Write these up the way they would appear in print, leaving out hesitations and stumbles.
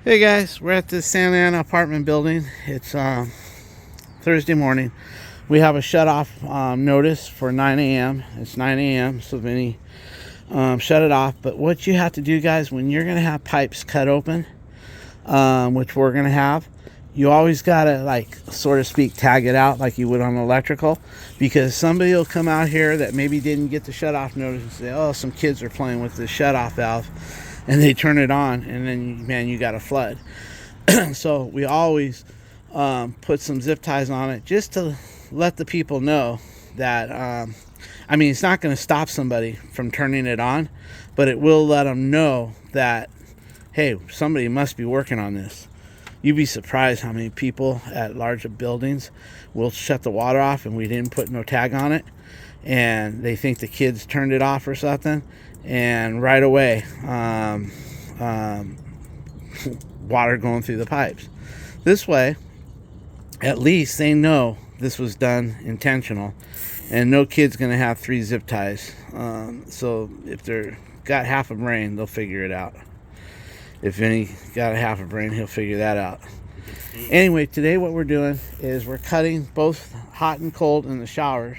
Hey guys, we're at the Santa Ana apartment building. It's Thursday morning. We have a shut-off notice for 9 a.m. It's 9 a.m. so Vinny shut it off. But what you have to do, guys, when you're going to have pipes cut open, which we're going to have, you always got to, like, so to speak, tag it out like you would on electrical, because somebody will come out here that maybe didn't get the shut-off notice and say, oh, some kids are playing with the shut-off valve, and they turn it on, and then, man, you got a flood. So we always put some zip ties on it just to let the people know that, I mean, it's not going to stop somebody from turning it on, but it will let them know that, hey, somebody must be working on this. You'd be surprised how many people at larger buildings will shut the water off and we didn't put no tag on it, and they think the kids turned it off or something, and right away water going through the pipes. This way, at least they know this was done intentional, and no kid's gonna have 3 zip ties. So if they're got half a brain, they'll figure it out. If any got a half a brain, he'll figure that out. Anyway, today what we're doing is we're cutting both hot and cold in the showers,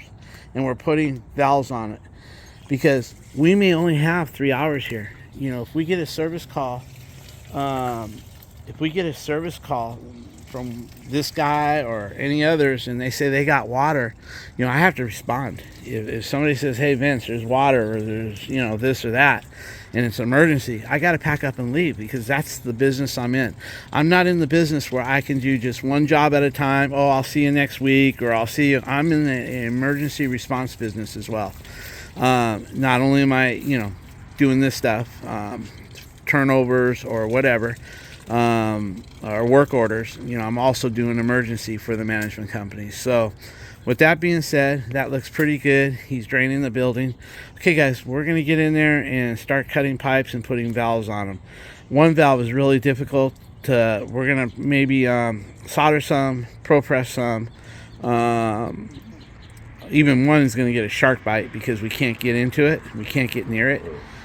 and we're putting valves on it, because we may only have 3 hours here. You know, if we get a service call, from this guy or any others, and they say they got water, you know, I have to respond. If somebody says, hey Vince, there's water, or there's, you know, this or that, and it's an emergency, I got to pack up and leave, because that's the business I'm in. I'm not in the business where I can do just one job at a time. Oh, I'll see you next week, or I'll see you. I'm in the emergency response business as well. Not only am I, you know, doing this stuff, turnovers or whatever, or work orders, you know, I'm also doing emergency for the management company. So with that being said, that looks pretty good. He's draining the building. Okay guys, we're going to get in there and start cutting pipes and putting valves on them. One valve is really difficult to, we're going to maybe solder some, pro press some. Even one is going to get a shark bite because we can't get into it. We can't get near it.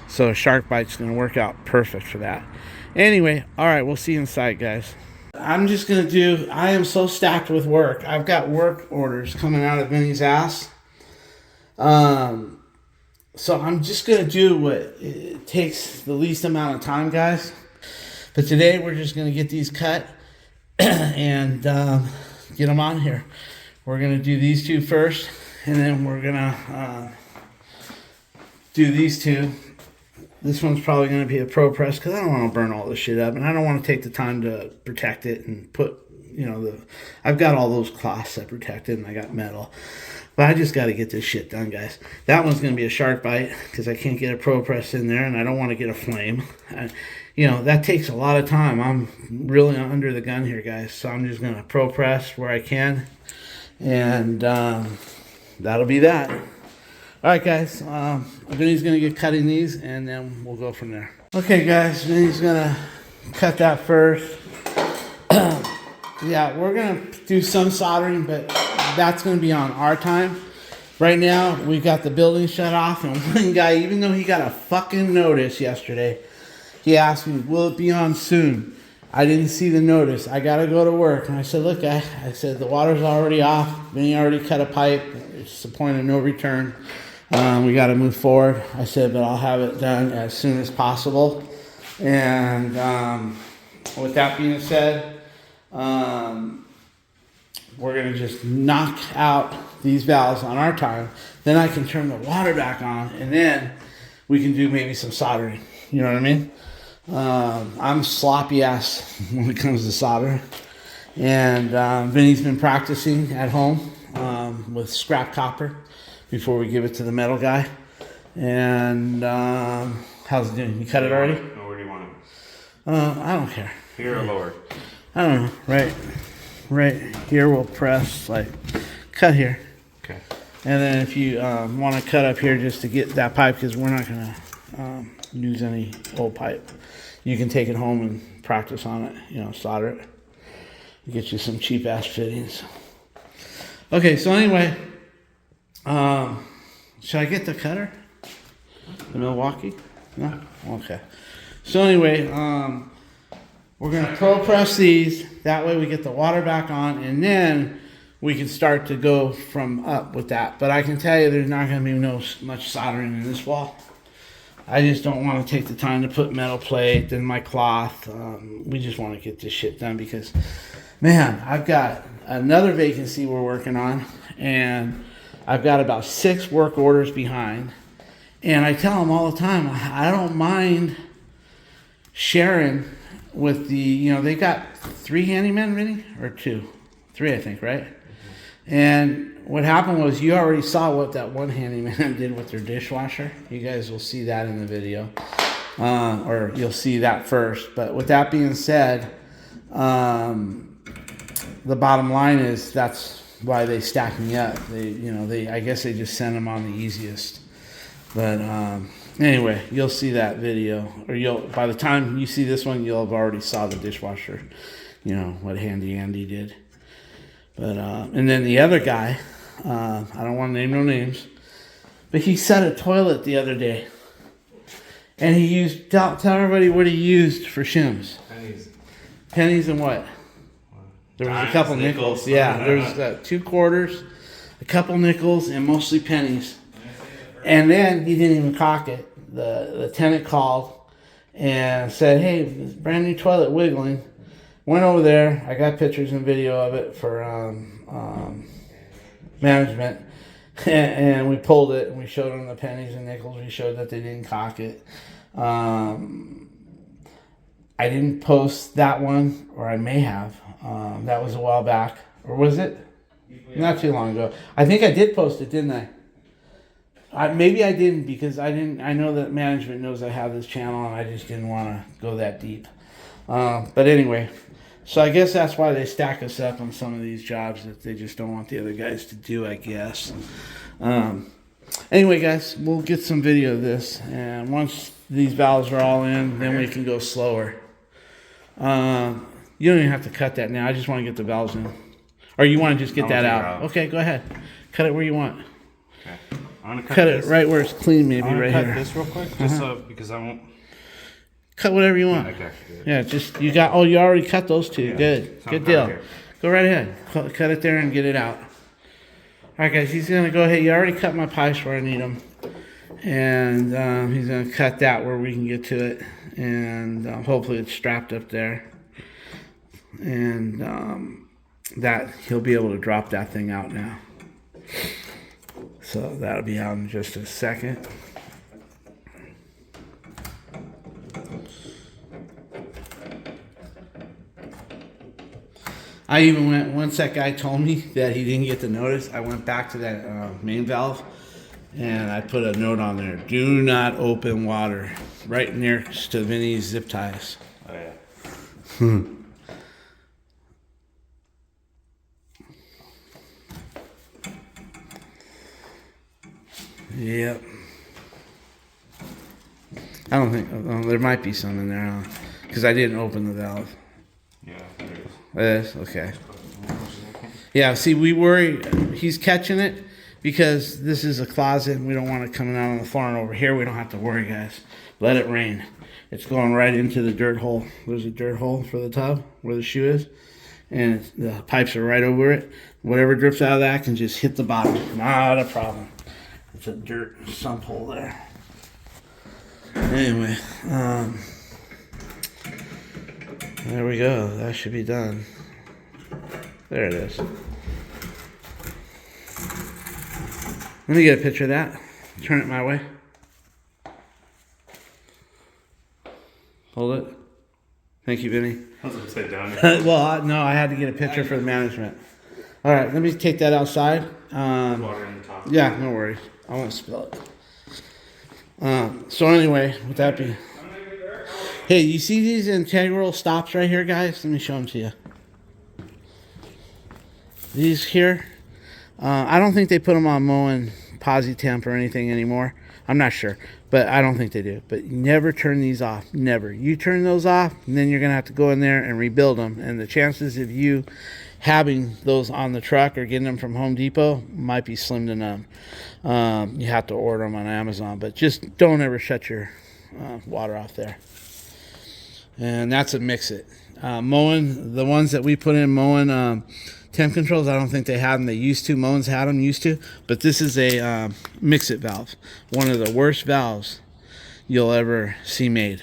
So a shark bite's going to work out perfect for that. Anyway, all right, we'll see you inside, guys. I'm just going to do, I am so stacked with work. I've got work orders coming out of Vinny's ass. So I'm just going to do what it takes the least amount of time, guys. But today we're just going to get these cut and get them on here. We're going to do these two first, and then we're going to do these two. This one's probably going to be a pro press, because I don't want to burn all this shit up, and I don't want to take the time to protect it and put, you know, I've got all those cloths that protect it, and I got metal. But I just got to get this shit done, guys. That one's going to be a shark bite, because I can't get a pro press in there, and I don't want to get a flame. You know, that takes a lot of time. I'm really under the gun here, guys. So I'm just going to pro press where I can, and that'll be that. All right, guys, Vinny's going to get cutting these, and then we'll go from there. Okay, guys, Vinny's going to cut that first. Yeah, we're going to do some soldering, but that's going to be on our time. Right now, we got the building shut off, and one guy, even though he got a fucking notice yesterday, he asked me, will it be on soon? I didn't see the notice. I got to go to work. And I said, look, I said, the water's already off. Vinny already cut a pipe. It's the point of no return. We got to move forward. I said, but I'll have it done as soon as possible. And with that being said, we're going to just knock out these valves on our time. Then I can turn the water back on, and then we can do maybe some soldering. You know what I mean? I'm sloppy ass when it comes to solder. And Vinny's been practicing at home with scrap copper before we give it to the metal guy. And how's it doing? You cut it already? No, where do you want it? I don't care. Here or lower? I don't know. Right here we'll press, like, cut here. Okay. And then if you want to cut up here just to get that pipe, because we're not going to use any old pipe, you can take it home and practice on it, you know, solder it. Get you some cheap ass fittings. Okay, so anyway, should I get the cutter? The Milwaukee? No? Okay. So anyway, We're going to cold press these. That way we get the water back on, and then we can start to go from up with that. But I can tell you there's not going to be much soldering in this wall. I just don't want to take the time to put metal plate, then my cloth. We just want to get this shit done because, man, I've got another vacancy we're working on, and I've got about 6 work orders behind. And I tell them all the time, I don't mind sharing with the, they got 3 handymen, Vinny? Or 2? 3, I think, right? And what happened was you already saw what that one handyman did with their dishwasher. You guys will see that in the video. Or you'll see that first. But with that being said, the bottom line is that's why they stack me up. I guess they just send them on the easiest. But anyway, you'll see that video. Or by the time you see this one, you'll have already saw the dishwasher. What Handy Andy did. But and then the other guy, I don't want to name no names, but he set a toilet the other day, and he used tell everybody what he used for shims. Pennies and what? There was a couple nickels. Yeah, there was 2 quarters, a couple nickels, and mostly pennies. And then he didn't even cock it. The tenant called and said, "Hey, this brand new toilet wiggling." Went over there. I got pictures and video of it for management. And we pulled it and we showed them the pennies and nickels. We showed that they didn't cock it. I didn't post that one, or I may have. That was a while back. Or was it? Not too long ago. I think I did post it, didn't I? Maybe I didn't, because I know that management knows I have this channel, and I just didn't want to go that deep. But anyway, so I guess that's why they stack us up on some of these jobs, that they just don't want the other guys to do, I guess. Anyway, guys, we'll get some video of this, and once these valves are all in, then we can go slower. You don't even have to cut that now. I just want to get the valves in. Or you want to just get that out? Okay, go ahead. Cut it where you want. Okay. I'm gonna cut it right where it's clean, maybe right here. Cut this real quick, just so, because I won't. Cut whatever you want. Okay. Good. Yeah, you already cut those 2. Yeah. Good deal. Here. Go right ahead. Cut it there and get it out. All right, guys, he's going to go ahead. You already cut my pipes where I need them. And he's going to cut that where we can get to it. And hopefully it's strapped up there. And that he'll be able to drop that thing out now. So that'll be out in just a second. I even went, once that guy told me that he didn't get the notice, I went back to that main valve and I put a note on there: do not open water, right next to Vinny's zip ties. Oh, yeah. Yep. I don't think, there might be some in there, because I didn't open the valve. Yeah, there it is. It is? Okay. Yeah, see, we worry he's catching it because this is a closet and we don't want it coming out on the floor. And over here, we don't have to worry, guys. Let it rain. It's going right into the dirt hole. There's a dirt hole for the tub where the shoe is. And the pipes are right over it. Whatever drips out of that can just hit the bottom. Not a problem. It's a dirt sump hole there. Anyway, there we go. That should be done. There it is. Let me get a picture of that. Turn it my way. Hold it. Thank you, Vinny. I was upside down. Well, no, I had to get a picture for the management. All right, let me take that outside. Water in the top. Yeah, no worries. I won't spill it. So anyway, with that being... Hey, you see these integral stops right here, guys? Let me show them to you. These here, I don't think they put them on mowing posi temp or anything anymore. I'm not sure, but I don't think they do. But never turn these off. Never. You turn those off, and then you're going to have to go in there and rebuild them. And the chances of you having those on the truck or getting them from Home Depot might be slim to none. You have to order them on Amazon. But just don't ever shut your water off there. And that's a mix it. Moen, the ones that we put in Moen temp controls, I don't think they had them. They used to. Moen's had them, used to. But this is a mix-it valve. One of the worst valves you'll ever see made.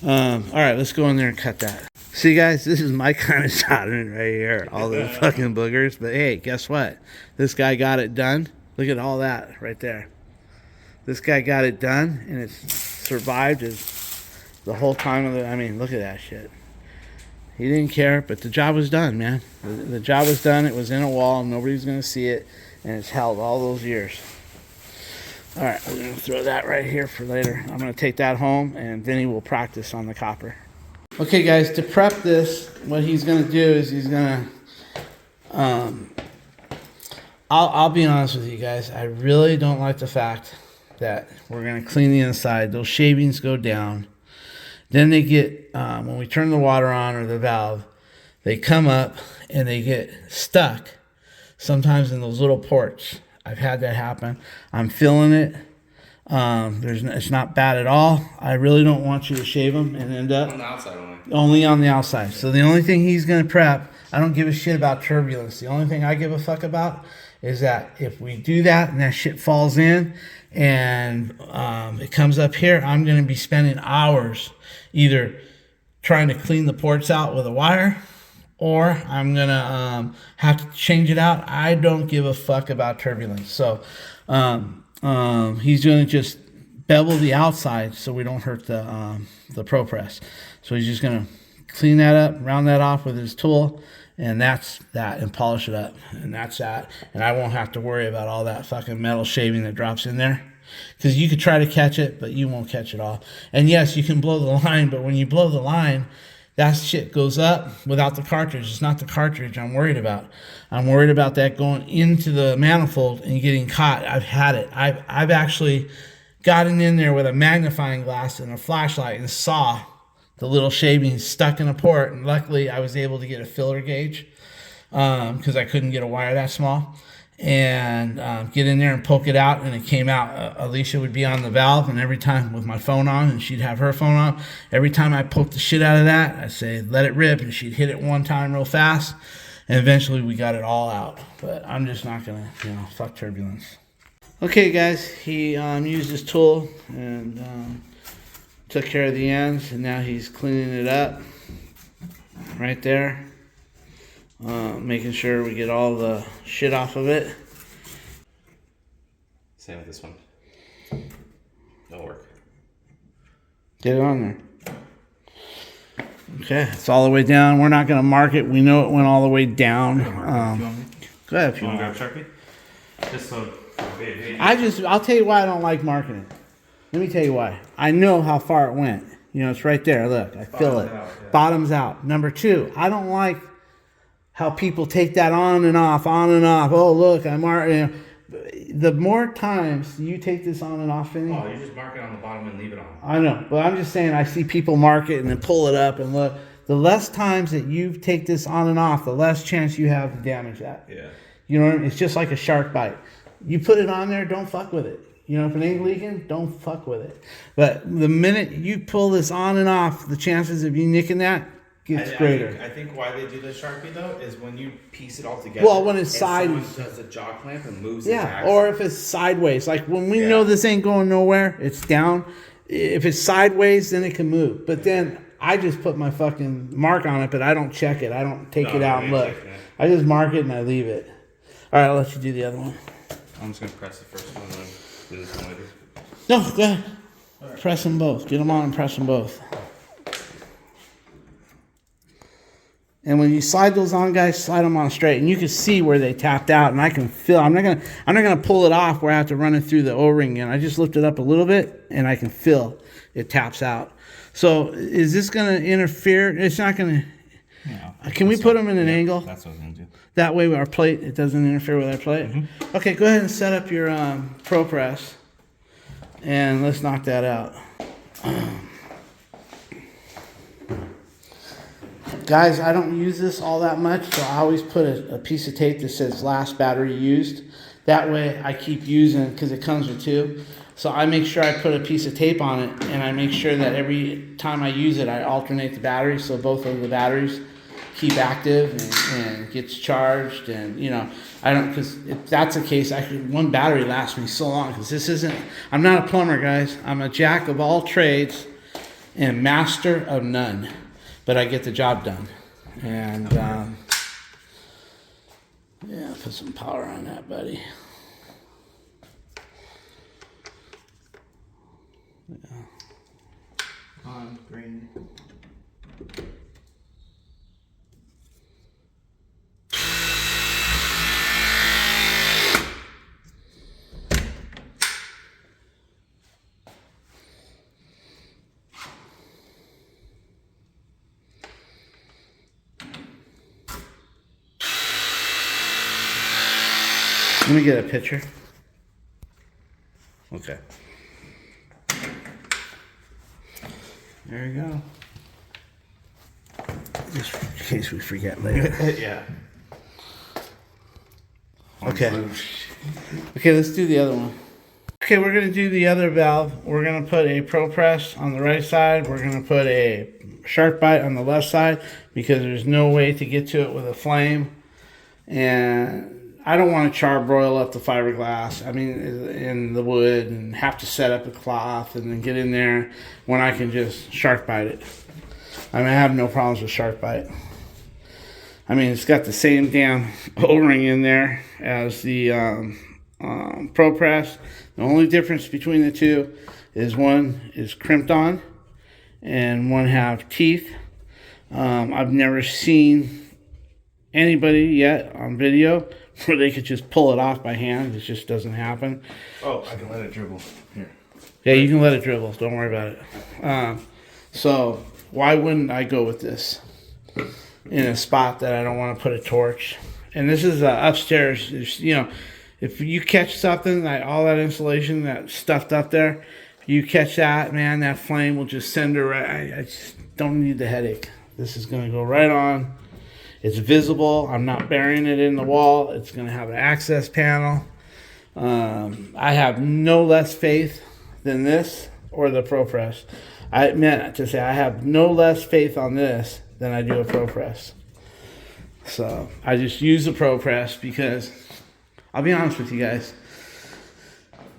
All right, let's go in there and cut that. See, guys, this is my kind of soldering right here. All the fucking boogers. But hey, guess what? This guy got it done. Look at all that right there. This guy got it done, and it's survived the whole time of the... I mean, look at that shit. He didn't care, but the job was done, man. The job was done. It was in a wall. Nobody's going to see it, and it's held all those years. All right, we're going to throw that right here for later. I'm going to take that home, and Vinny will practice on the copper. Okay, guys, to prep this, what he's going to do is he's going to... I'll be honest with you guys. I really don't like the fact that we're going to clean the inside. Those shavings go down. Then they get, when we turn the water on or the valve, they come up and they get stuck sometimes in those little ports. I've had that happen. I'm feeling it. It's not bad at all. I really don't want you to shave them and end up... On the outside only. Only on the outside. So the only thing he's going to prep, I don't give a shit about turbulence. The only thing I give a fuck about is that if we do that and that shit falls in and it comes up here, I'm going to be spending hours either trying to clean the ports out with a wire, or I'm going to have to change it out. I don't give a fuck about turbulence. So he's going to just bevel the outside so we don't hurt the Pro Press. So he's just going to clean that up, round that off with his tool, and that's that, and polish it up, and that's that. And I won't have to worry about all that fucking metal shaving that drops in there. Because you could try to catch it, but you won't catch it all. And yes, you can blow the line, but when you blow the line, that shit goes up without the cartridge. It's not the cartridge I'm worried about. I'm worried about that going into the manifold and getting caught. I've had it. I've actually gotten in there with a magnifying glass and a flashlight and saw the little shavings stuck in a port. And luckily, I was able to get a filler gauge because I couldn't get a wire that small. And get in there and poke it out, and it came out. Alicia would be on the valve, and every time with my phone on, and she'd have her phone on, every time I poked the shit out of that, I'd say, let it rip, and she'd hit it one time real fast, and eventually we got it all out. But I'm just not going to, fuck turbulence. Okay, guys, he used his tool and took care of the ends, and now he's cleaning it up right there. Making sure we get all the shit off of it. Same with this one. Don't work. Get it on there. Okay, it's all the way down. We're not going to mark it. We know it went all the way down. Go ahead if you want. Grab Sharpie? Just so... I'll tell you why I don't like marking it. Let me tell you why. I know how far it went. It's right there. Look, I feel it. Out, yeah. Bottoms out. Number 2, I don't like how people take that on and off, on and off. Oh, look, I'm marking. The more times you take this on and off, Vinny. Oh, you just mark it on the bottom and leave it on. I know, but I'm just saying I see people mark it and then pull it up and look. The less times that you take this on and off, the less chance you have to damage that. Yeah. You know what I mean? It's just like a shark bite. You put it on there, don't fuck with it. If it ain't leaking, don't fuck with it. But the minute you pull this on and off, the chances of you nicking that gets greater. I think why they do the Sharpie though is when you piece it all together. Well, when it's sideways, someone does a jaw clamp and moves. Yeah, or if it's sideways, like when we know this ain't going nowhere, it's down. If it's sideways, then it can move. But then I just put my fucking mark on it, but I don't check it. I don't take it out and look. I just mark it and I leave it. All right, I'll let you do the other one. I'm just gonna press the first one and then do this one later. No, go ahead. Right. Press them both. Get them on and press them both. And when you slide those on, guys, slide them on straight, and you can see where they tapped out. And I can feel. I'm not gonna pull it off where I have to run it through the O-ring again. I just lift it up a little bit, and I can feel it taps out. So is this gonna interfere? It's not gonna. Yeah, can we put them in an angle? That's what I was gonna do. That way, our plate, it doesn't interfere with our plate. Mm-hmm. Okay, go ahead and set up your Pro Press, and let's knock that out. Guys, I don't use this all that much, so I always put a piece of tape that says last battery used. That way I keep using it because it comes with 2. So I make sure I put a piece of tape on it, and I make sure that every time I use it, I alternate the batteries so both of the batteries keep active and gets charged. And you know, I don't, because if that's the case, one battery lasts me so long. Because this isn't, I'm not a plumber, guys. I'm a jack of all trades and master of none, but I get the job done. And yeah, put some power on that, buddy. On green. Let me get a picture. Okay. There you go. Just in case we forget later. Yeah. Okay. Okay, let's do the other one. Okay, we're going to do the other valve. We're going to put a Pro Press on the right side. We're going to put a Shark Bite on the left side because there's no way to get to it with a flame. And I don't want to charbroil up the fiberglass, in the wood, and have to set up a cloth and then get in there when I can just Shark Bite it. I have no problems with Shark Bite. It's got the same damn O-ring in there as the Pro Press. The only difference between the two is one is crimped on and one have teeth. I've never seen anybody yet on video where they could just pull it off by hand. It just doesn't happen. Oh, I can let it dribble. Here. Yeah, you can let it dribble. Don't worry about it. So why wouldn't I go with this in a spot that I don't want to put a torch? And this is upstairs. If you catch something, like all that insulation that's stuffed up there, you catch that, man, that flame will just send her right. I just don't need the headache. This is going to go right on. It's visible. I'm not burying it in the wall. It's going to have an access panel. I have no less faith than this or the Pro Press. I meant to say I have no less faith on this than I do a Pro Press. So I just use the Pro Press because I'll be honest with you guys.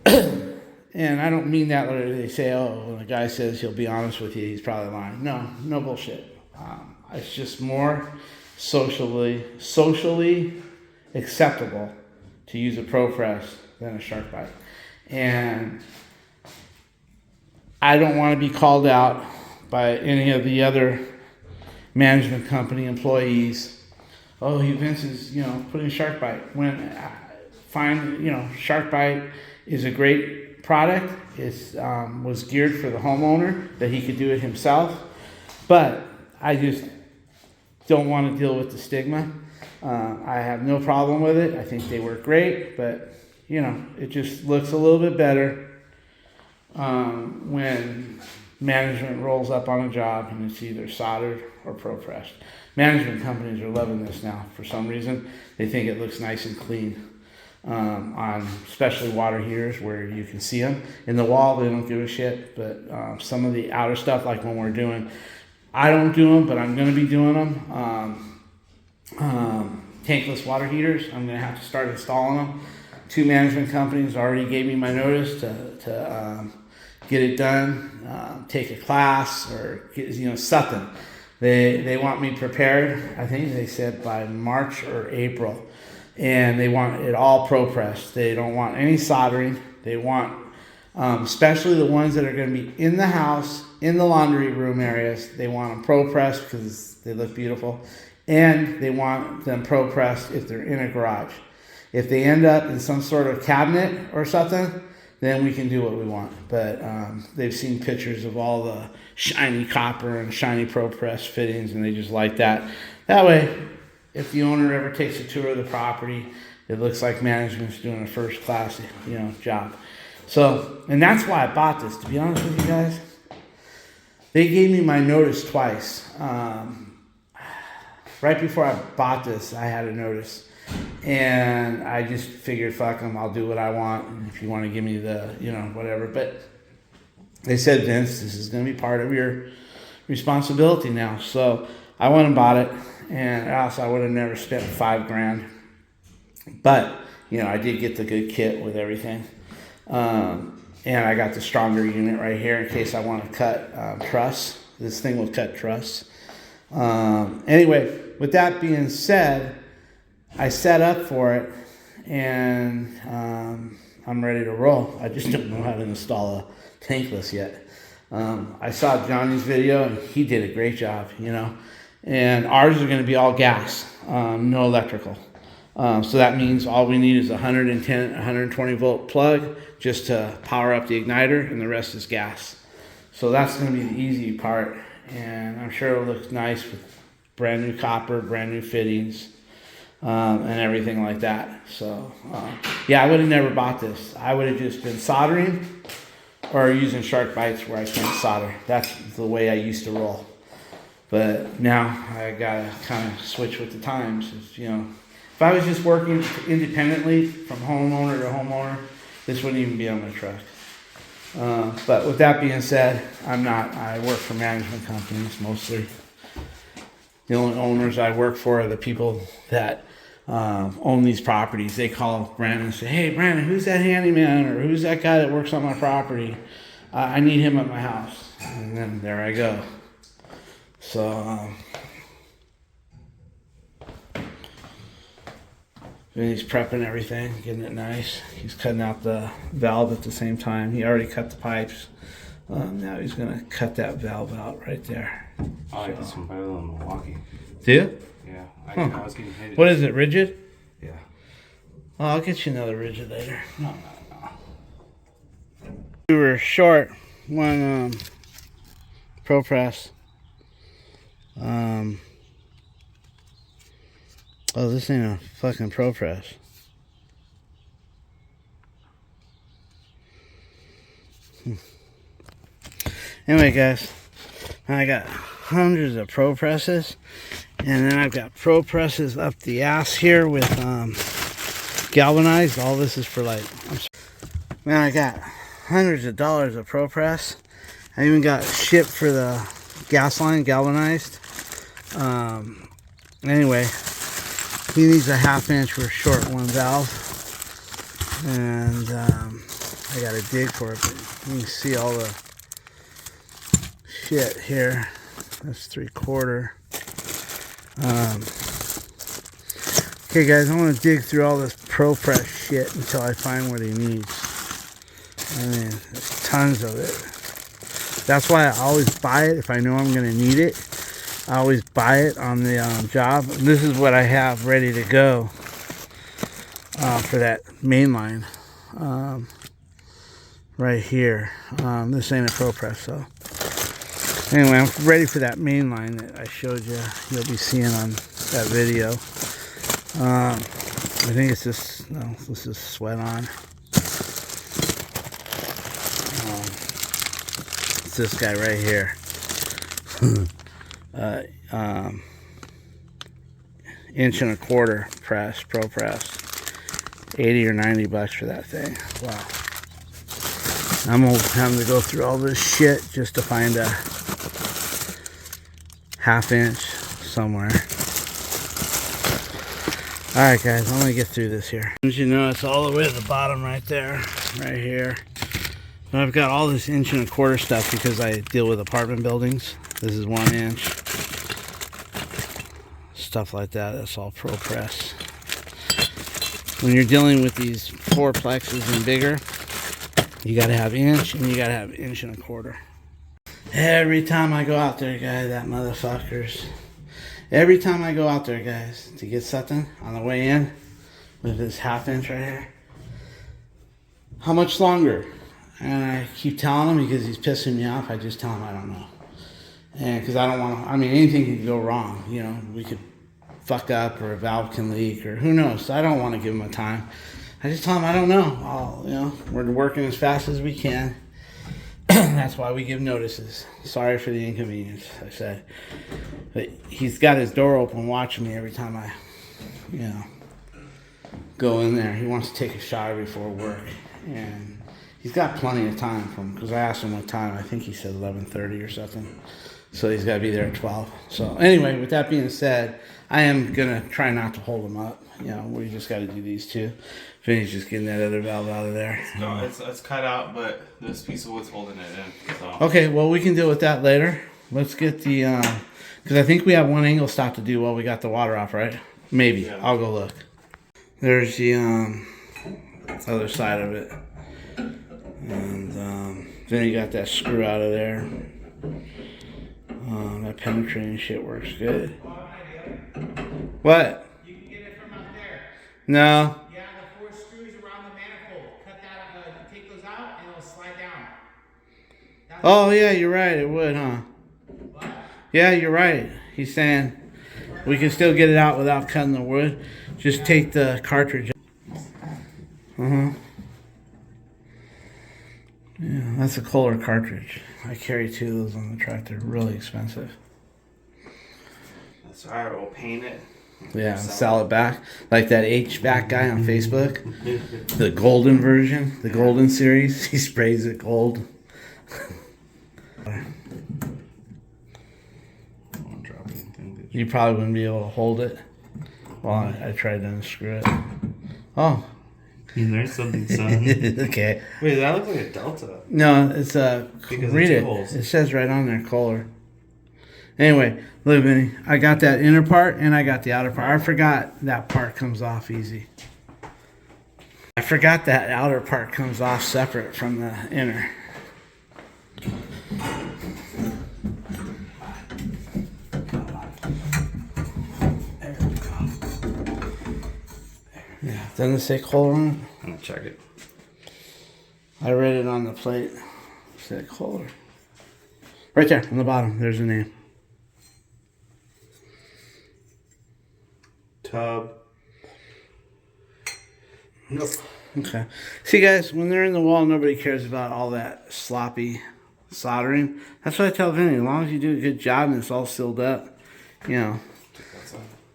And I don't mean that where they say, oh, when a guy says he'll be honest with you, he's probably lying. No bullshit. It's just more socially acceptable to use a Pro Press than a Shark Bite. And I don't want to be called out by any of the other management company employees. Oh, Vince is, putting Shark Bite. When Shark Bite is a great product. It was geared for the homeowner that he could do it himself. But I just don't want to deal with the stigma. I have no problem with it. I think they work great, but it just looks a little bit better when management rolls up on a job and it's either soldered or Pro Pressed. Management companies are loving this now for some reason. They think it looks nice and clean on especially water heaters where you can see them. In the wall, they don't give a shit, but some of the outer stuff, like when we're doing, I don't do them, but I'm going to be doing them. Tankless water heaters, I'm going to have to start installing them. 2 management companies already gave me my notice to get it done, take a class or get, something. They want me prepared. I think they said by March or April, and they want it all Pro Pressed. They don't want any soldering. They want, especially the ones that are going to be in the house, in the laundry room areas. They want them Pro Pressed because they look beautiful, and they want them Pro Pressed if they're in a garage. If they end up in some sort of cabinet or something, then we can do what we want. But they've seen pictures of all the shiny copper and shiny Pro Press fittings, and they just like that. That way, if the owner ever takes a tour of the property, it looks like management's doing a first class, job. So, and that's why I bought this. To be honest with you guys, they gave me my notice twice. Right before I bought this, I had a notice. And I just figured, fuck them, I'll do what I want. If you want to give me the, you know, whatever. But they said, Vince, this is going to be part of your responsibility now. So I went and bought it, and else I would have never spent $5,000. But, you know, I did get the good kit with everything. And I got the stronger unit right here in case I want to cut truss. This thing will cut truss. Anyway, with that being said, I set up for it, and I'm ready to roll. I just don't know how to install a tankless yet. I saw Johnny's video, and he did a great job, you know. And ours are going to be all gas, no electrical. So that means all we need is a 110, 120 volt plug just to power up the igniter, and the rest is gas. So that's going to be the easy part, and I'm sure it'll look nice with brand new copper, brand new fittings, and everything like that. So yeah, I would have never bought this. I would have just been soldering or using shark bites where I can't solder. That's the way I used to roll. But now I gotta kind of switch with the times. You know, if I was just working independently from homeowner to homeowner, this wouldn't even be on my truck. But with that being said, I'm not. I work for management companies mostly. The only owners I work for are the people that own these properties. They call Brandon and say, hey, Brandon, who's that handyman, or who's that guy that works on my property? I need him at my house. And then there I go. So, and he's prepping everything, getting it nice. He's cutting out the valve at the same time. He already cut the pipes. Now he's going to cut that valve out right there. I like this one better than Milwaukee. Do you? Yeah, I was getting hated. What is it, rigid? Yeah. Oh, I'll get you another rigid later. No. We were short one Pro Press. Oh, this ain't a fucking Pro Press. Anyway, guys, I got hundreds of Pro Presses, and then I've got Pro Presses up the ass here with galvanized. All this is for like, man, I got hundreds of dollars of Pro Press. I even got shit for the gas line galvanized. Anyway, he needs a 1/2 inch. We're short one valve, and I got to dig for it. But you can see all the shit here. That's 3/4. Okay, guys, I want to dig through all this Pro Press shit until I find what he needs. I mean, there's tons of it. That's why I always buy it if I know I'm going to need it. I always buy it on the job. And this is what I have ready to go for that main line right here. This ain't a Pro Press, so anyway, I'm ready for that main line that I showed you. You'll be seeing on that video. I think it's this. No, this is sweat on. It's this guy right here. 1.25 inch press, Pro Press. 80 or 90 bucks for that thing. Wow. I'm having to go through all this shit just to find a 1/2 inch somewhere. Alright, guys, I'm gonna get through this here. As you know, it's all the way to the bottom right there, right here. And I've got all this 1.25 inch stuff because I deal with apartment buildings. This is 1 inch. Stuff like that, that's all Pro Press. When you're dealing with these 4-plexes and bigger, you gotta have inch and you gotta have 1.25 inch. Every time I go out there, guys, that motherfuckers. Every time I go out there, guys, to get something on the way in with this 1/2 inch right here, how much longer? And I keep telling him because he's pissing me off. I just tell him I don't know. And because I don't want to, I mean, anything can go wrong. You know, we could fuck up or a valve can leak or who knows. I don't want to give him a time. I just tell him I don't know. You know, we're working as fast as we can. That's why we give notices. Sorry for the inconvenience, I said. But he's got his door open watching me every time I, you know. go in there. He wants to take a shower before work, and he's got plenty of time from, because I asked him what time. I think he said 11:30 or something. So he's got to be there at 12. So anyway, with that being said, I am gonna try not to hold him up. You know, we just got to do these two. Vinny's just getting that other valve out of there. No, it's cut out, but this piece of wood's holding it in. So. Okay, well, we can deal with that later. Let's get the, because I think we have one angle stop to do while we got the water off, right? Maybe. Yeah. I'll go look. There's the other side of it. And then you got that screw out of there. That penetrating shit works good. What? You can get it from out there. No. Yeah, the 4 screws around the manifold. Cut that, take those out, and it'll slide down. Oh, yeah, you're right. It would, huh? What? Yeah, you're right. He's saying we can still get it out without cutting the wood. Just take the cartridge. Yeah, that's a Kohler cartridge. I carry 2 of those on the truck. They're really expensive. That's alright, we'll paint it. Yeah, and sell it back. Like that HVAC guy on Facebook. The golden version, the golden series. He sprays it gold. You probably wouldn't be able to hold it. Well, I tried to unscrew it. Oh. You learned something, son. Okay. Wait, that looks like a Delta. No, it's read it. Holes. It says right on there, Kohler. Anyway, look, Vinny. I got that inner part and I got the outer part. I forgot that part comes off easy. I forgot that outer part comes off separate from the inner. Yeah, doesn't it say Kohler on it? I'm gonna check it. I read it on the plate. It said Kohler. Right there on the bottom. There's the name. Tub. Nope. Okay. See, guys, when they're in the wall, nobody cares about all that sloppy soldering. That's what I tell Vinny. As long as you do a good job and it's all sealed up, you know.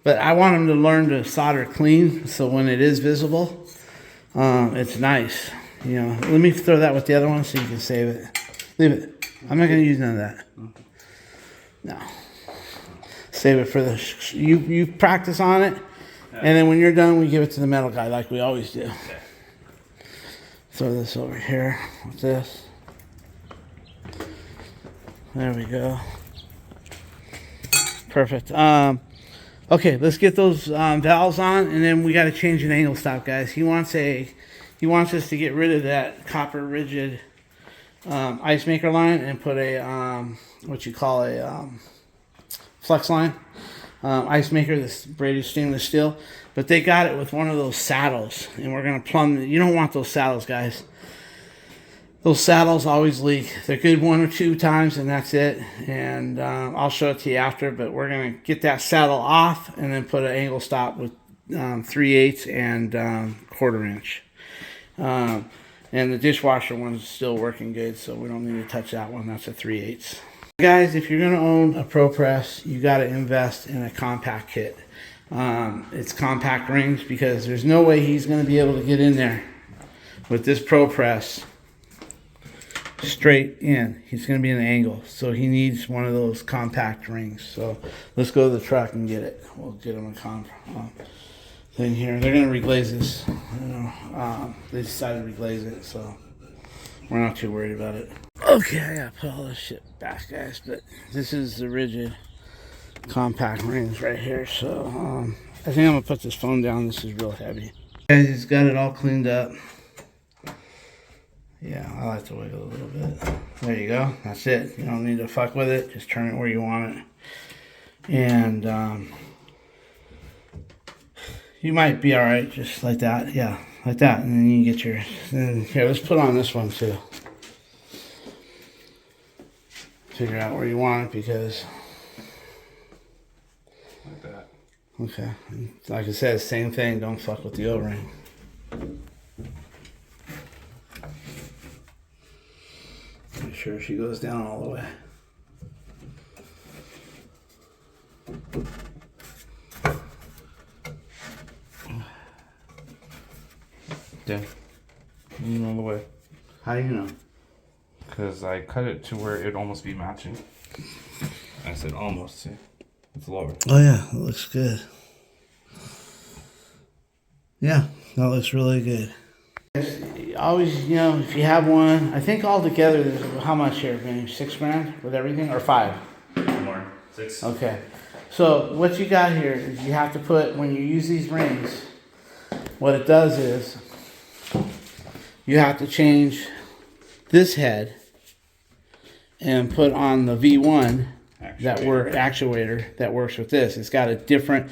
But I want him to learn to solder clean, so when it is visible, it's nice. You know. Let me throw that with the other one so you can save it. Leave it. I'm not going to use none of that. No. Save it for the... You practice on it, and then when you're done, we give it to the metal guy like we always do. Throw this over here with this. There we go. Perfect. Okay, let's get those valves on, and then we got to change an angle stop, guys. He wants us to get rid of that copper rigid ice maker line and put a what you call a flex line ice maker, this braided stainless steel. But they got it with one of those saddles, and we're gonna plumb. You don't want those saddles, guys. Those saddles always leak. They're good 1 or 2 times, and that's it. And I'll show it to you after. But we're gonna get that saddle off, and then put an angle stop with 3/8 and 1/4 inch. And the dishwasher one's still working good, so we don't need to touch that one. That's a 3/8. Guys, if you're gonna own a Pro Press, you got to invest in a compact kit. It's compact rings, because there's no way he's gonna be able to get in there with this Pro Press straight in. He's going to be in an angle, so he needs one of those compact rings. So let's go to the truck and get it. We'll get him a thing here. They're going to reglaze this. They decided to reglaze it, so we're not too worried about it. Okay, I gotta put all this shit back, guys, but this is the rigid compact rings right here. So I think I'm gonna put this phone down. This is real heavy. Guys, he's got it all cleaned up. Yeah, I like to wiggle a little bit. There you go. That's it. You don't need to fuck with it. Just turn it where you want it. And you might be alright just like that. Yeah, like that. And then you get your... Then, here, let's put on this one too. Figure out where you want it, because... Like that. Okay. Like I said, same thing. Don't fuck with the O-ring. Make sure she goes down all the way. Yeah. All the way. How do you know? Because I cut it to where it'd almost be matching. I said almost, see? It's lower. Oh yeah, it looks good. Yeah, that looks really good. Always, you know, if you have one, I think altogether, there's how much here, Vinny? $6,000 with everything, or 5? More. 6. Okay. So what you got here is you have to put, when you use these rings, what it does is you have to change this head and put on the V1 actuator that works with this. It's got a different,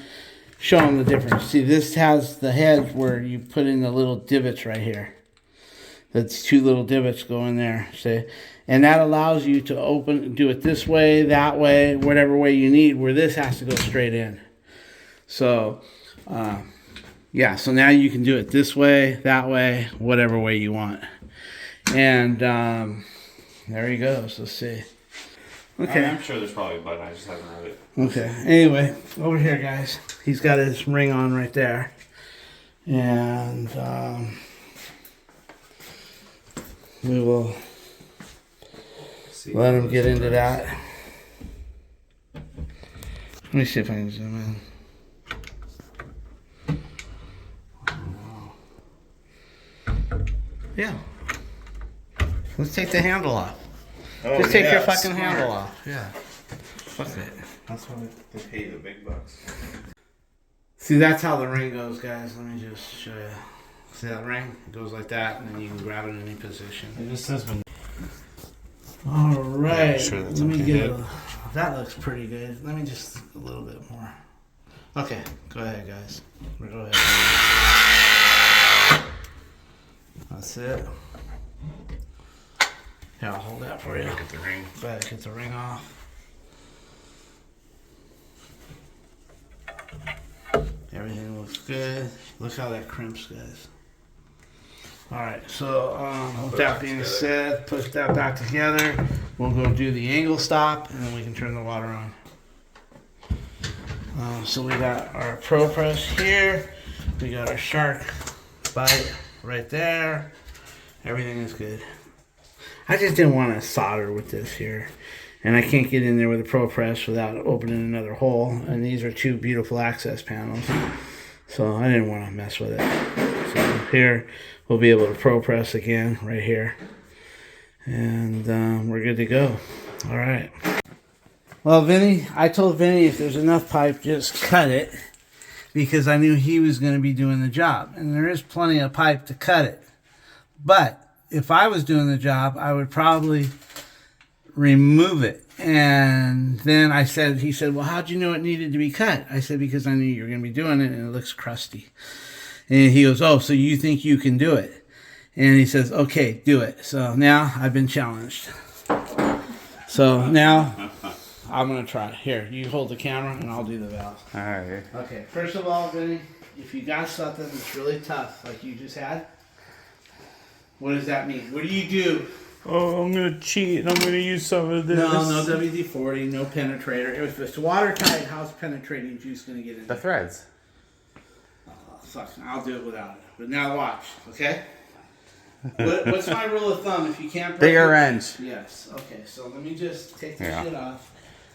show them the difference. See, this has the head where you put in the little divots right here. That's 2 little divots go in there, see? And that allows you to open, do it this way, that way, whatever way you need, where this has to go straight in. So, yeah, so now you can do it this way, that way, whatever way you want. And there he goes. Let's see. Okay. I'm sure there's probably a button. I just haven't read it. Okay. Anyway, over here, guys. He's got his ring on right there. And we will let him get into that. Let me see if I can zoom in. Yeah. Let's take the handle off. Oh, Just take yeah, your fucking smart. handle off. Yeah. Fuck it. That's why they pay the big bucks. See, that's how the ring goes, guys. Let me just show you. See that ring? It goes like that, and then you can grab it in any position. It just says when. All right. Sure that's Let me okay. get that looks pretty good. Let me just a little bit more. Okay, go ahead, guys. Go ahead. That's it. Yeah, I'll hold that for you. Get the ring. Go ahead, get the ring off. Everything looks good. Look how that crimps, guys. Alright, so with that being said, push that back together. We'll go do the angle stop, and then we can turn the water on. So we got our Pro Press here. We got our shark bite right there. Everything is good. I just didn't want to solder with this here. And I can't get in there with a Pro Press without opening another hole. And these are 2 beautiful access panels. So I didn't want to mess with it. So here, we'll be able to Pro Press again right here. And we're good to go. All right. Well, Vinny, I told Vinny if there's enough pipe, just cut it. Because I knew he was going to be doing the job. And there is plenty of pipe to cut it. But if I was doing the job, I would probably remove it. And then he said, well, how'd you know it needed to be cut? I said, because I knew you were going to be doing it and it looks crusty. And he goes, oh, so you think you can do it? And he says, okay, do it. So now I've been challenged. So now I'm going to try. Here, you hold the camera and I'll do the valve. All right. Okay, first of all, Vinny, if you got something that's really tough, like you just had, what does that mean? What do you do? Oh, I'm gonna cheat and I'm gonna use some of this. No WD-40, no penetrator. If it's watertight, how's penetrating juice gonna get in The there? threads. Oh, fuck, I'll do it without it. But now watch, okay? What's my rule of thumb if you can't break Bigger it? wrench. Yes, okay, so let me just take the Yeah. shit off.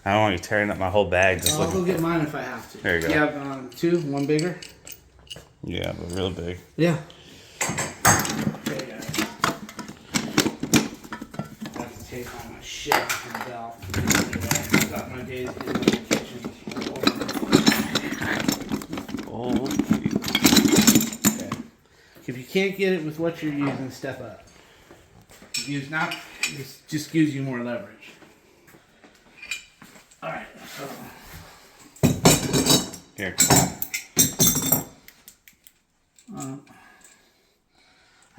I don't want you tearing up my whole bag. Just I'll go looking. get mine if I have to. There you go. You have 2, one bigger? Yeah, but real big. Yeah. Okay, guys. I have to take all my shit off my belt. I got my days in the kitchen. Oh. Okay. If you can't get it with what you're using, step up. Use not. This just gives you more leverage. All right. So. Here.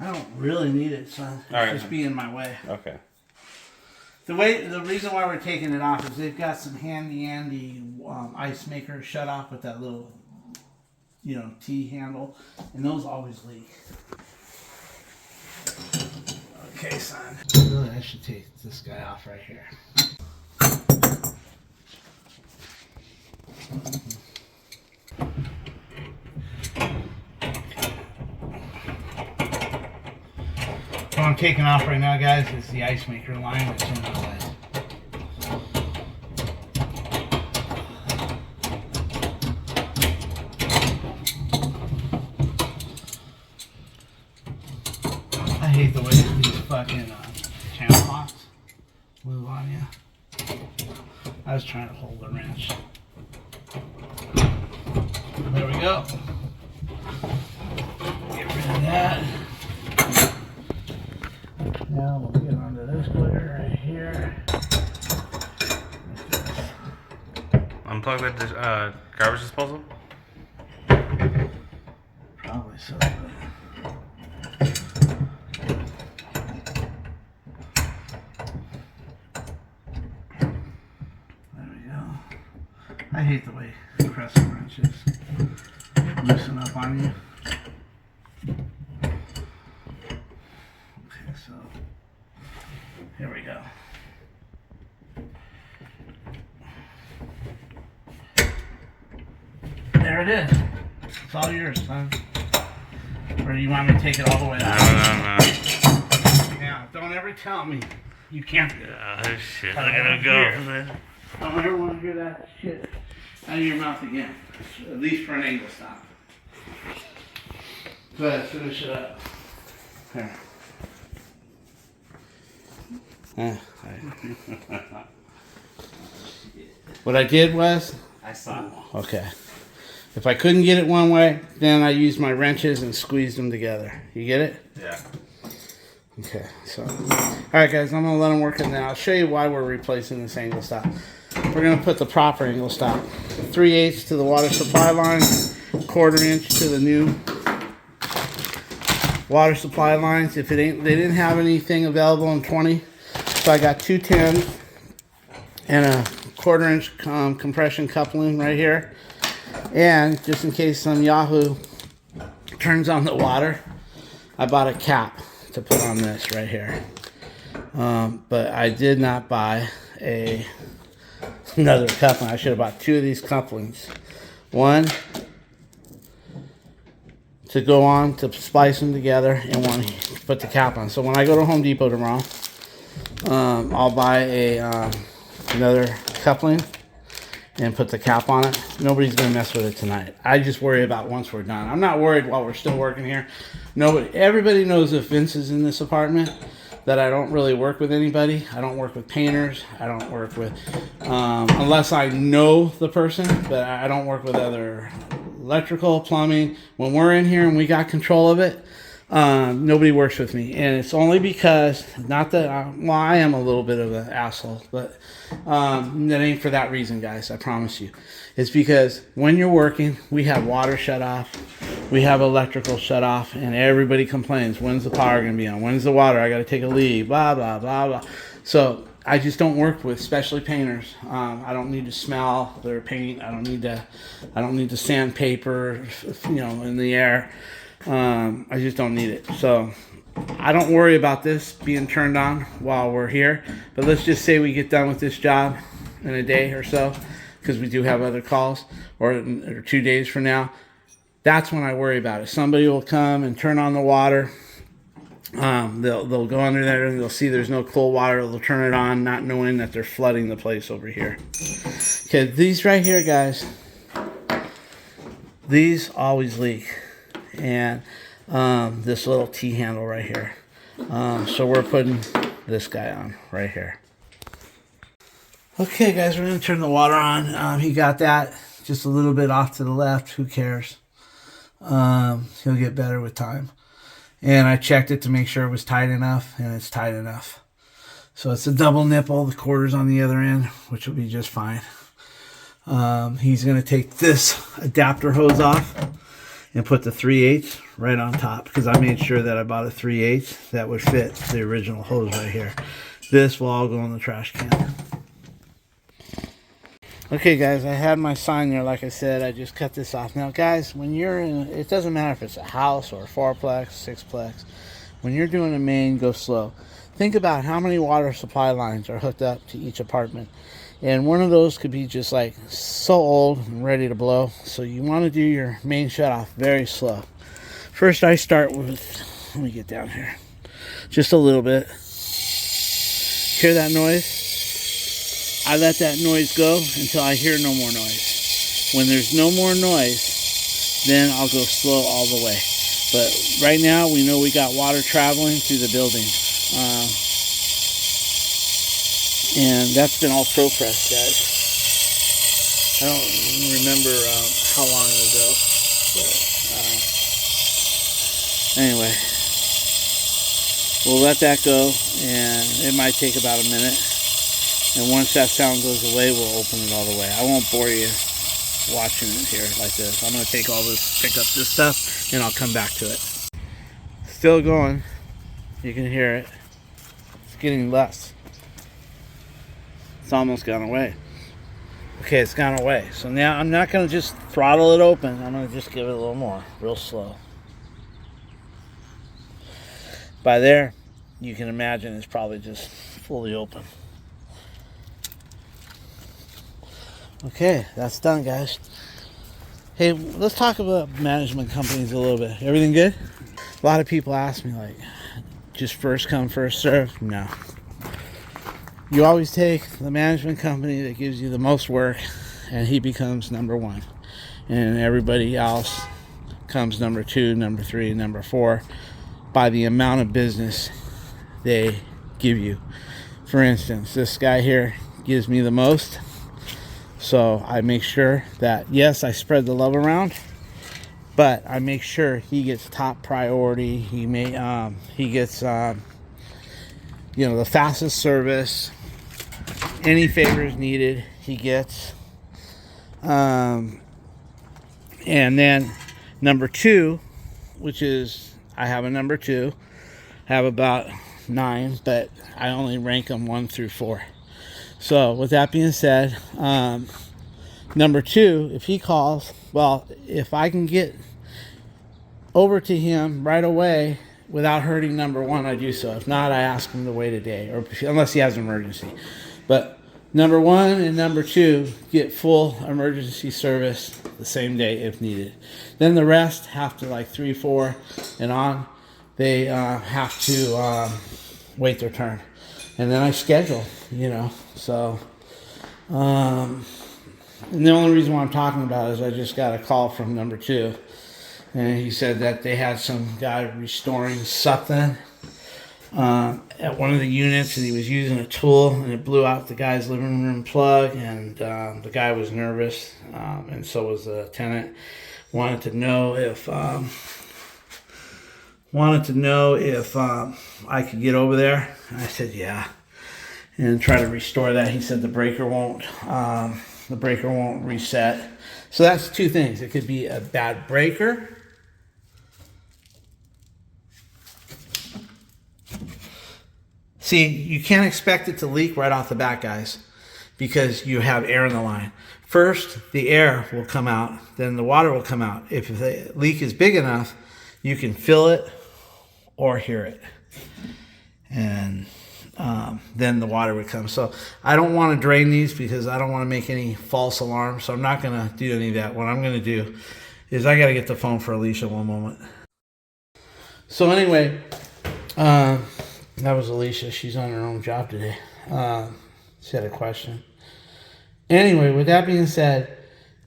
I don't really need it, son. It's All right. just be in my way. Okay. The reason why we're taking it off is they've got some handy ice maker shut off with that little, T handle, and those always leak. Okay, son. Really, I should take this guy off right here. what I'm taking off right now, guys, is the ice maker line that's in the way. I hate the way these fucking channel locks move on you. I was trying to hold the wrench. There we go. Get rid of that. Now we'll get onto this glitter right here. Unplug that garbage disposal? Probably so. There we go. I hate the way crescent wrenches loosen up on you. Okay, so here we go. There it is. It's all yours, son. Or do you want me to take it all the way out? No. Now, don't ever tell me you can't. Oh shit, I gotta go. Don't ever want to hear that shit out of your mouth again. At least for an angle stop. Go ahead, finish it up. There. What I did was, I saw. okay. If I couldn't get it one way, then I used my wrenches and squeezed them together. You get it? Yeah. Okay, so. Alright guys, I'm going to let them work it now. I'll show you why we're replacing this angle stop. We're going to put the proper angle stop. 3/8 to the water supply line, 1/4 inch to the new water supply lines. If it ain't, they didn't have anything available in 20, so I got 2 10s and a 1/4 inch compression coupling right here. And just in case some Yahoo turns on the water, I bought a cap to put on this right here. But I did not buy another coupling. I should have bought 2 of these couplings. One to go on to splice them together, and one to put the cap on. So when I go to Home Depot tomorrow, I'll buy another coupling and put the cap on it. Nobody's gonna mess with it tonight. I just worry about once we're done. I'm not worried while we're still working here. Everybody knows if Vince is in this apartment that I don't really work with anybody. I don't work with painters. I don't work with, unless I know the person, but I don't work with other electrical, plumbing. When we're in here and we got control of it, nobody works with me. And it's only because, not that, I am a little bit of an asshole, but that ain't for that reason, guys, I promise you. It's because when you're working, we have water shut off, we have electrical shut off, and everybody complains, when's the power going to be on, when's the water, I got to take a leave, blah, blah, blah, blah. So I just don't work with, especially painters. I don't need to smell their paint. I don't need to sandpaper, in the air. I just don't need it. So I don't worry about this being turned on while we're here. But let's just say we get done with this job in a day or so, because we do have other calls, or 2 days from now. That's when I worry about it. Somebody will come and turn on the water. They'll go under there and they'll see there's no cold water. They'll turn it on, not knowing that they're flooding the place over here. Okay, these right here, guys, these always leak. And this little T handle right here. So we're putting this guy on right here. Okay, guys, we're going to turn the water on. He got that just a little bit off to the left. Who cares? He'll get better with time. And I checked it to make sure it was tight enough, and it's tight enough. So it's a double nipple, the quarters on the other end, which will be just fine. He's going to take this adapter hose off and put the 3/8 right on top, because I made sure that I bought a 3/8 that would fit the original hose right here. This will all go in the trash can. Okay, guys, I had my sign there. Like I said, I just cut this off. Now, guys, when you're in, it doesn't matter if it's a house or a 4-plex, 6-plex. When you're doing a main, go slow. Think about how many water supply lines are hooked up to each apartment. And one of those could be just like so old and ready to blow. So you want to do your main shut off very slow. First, I start with, let me get down here. just a little bit. Hear that noise? I let that noise go until I hear no more noise. When there's no more noise, then I'll go slow all the way. But right now, we know we got water traveling through the building. And that's been all pro press, guys. I don't remember how long ago. But, anyway, we'll let that go, and it might take about a minute. And once that sound goes away, we'll open it all the way. I won't bore you watching it here like this. I'm going to take all this, pick up this stuff, and I'll come back to it. Still going. You can hear it. It's getting less. It's almost gone away. Okay, it's gone away. So now I'm not going to just throttle it open. I'm going to just give it a little more, real slow. By there, you can imagine it's probably just fully open. Okay, that's done, guys. Hey, let's talk about management companies a little bit. Everything good? A lot of people ask me, like, just first come, first serve? No. You always take the management company that gives you the most work, and he becomes number one. And everybody else comes number two, number three, number four by the amount of business they give you. For instance, this guy here gives me the most. So I make sure that, yes, I spread the love around, but I make sure he gets top priority. He gets, the fastest service. Any favors needed, he gets. And then number two, which is, I have a number two, I have about 9, but I only rank them 1 through 4. So with that being said, number 2, if he calls, well, if I can get over to him right away without hurting number 1, I do so. If not, I ask him to wait a day, or unless he has an emergency. But number 1 and number 2 get full emergency service the same day if needed. Then the rest have to, like 3, 4, and on, they have to wait their turn. And then I schedule, So, and the only reason why I'm talking about it is I just got a call from number 2. And he said that they had some guy restoring something at one of the units, and he was using a tool, and it blew out the guy's living room plug, and the guy was nervous, and so was the tenant. Wanted to know if I could get over there. And I said yeah, and try to restore that. He said the breaker won't reset. So that's 2 things. It could be a bad breaker. See, you can't expect it to leak right off the bat, guys, because you have air in the line. First, the air will come out, then the water will come out. If the leak is big enough, you can feel it or hear it. And then the water would come. So I don't want to drain these because I don't want to make any false alarms. So I'm not going to do any of that. What I'm going to do is I got to get the phone for Alicia one moment. So anyway, that was Alicia. She's on her own job today. She had a question. Anyway, with that being said,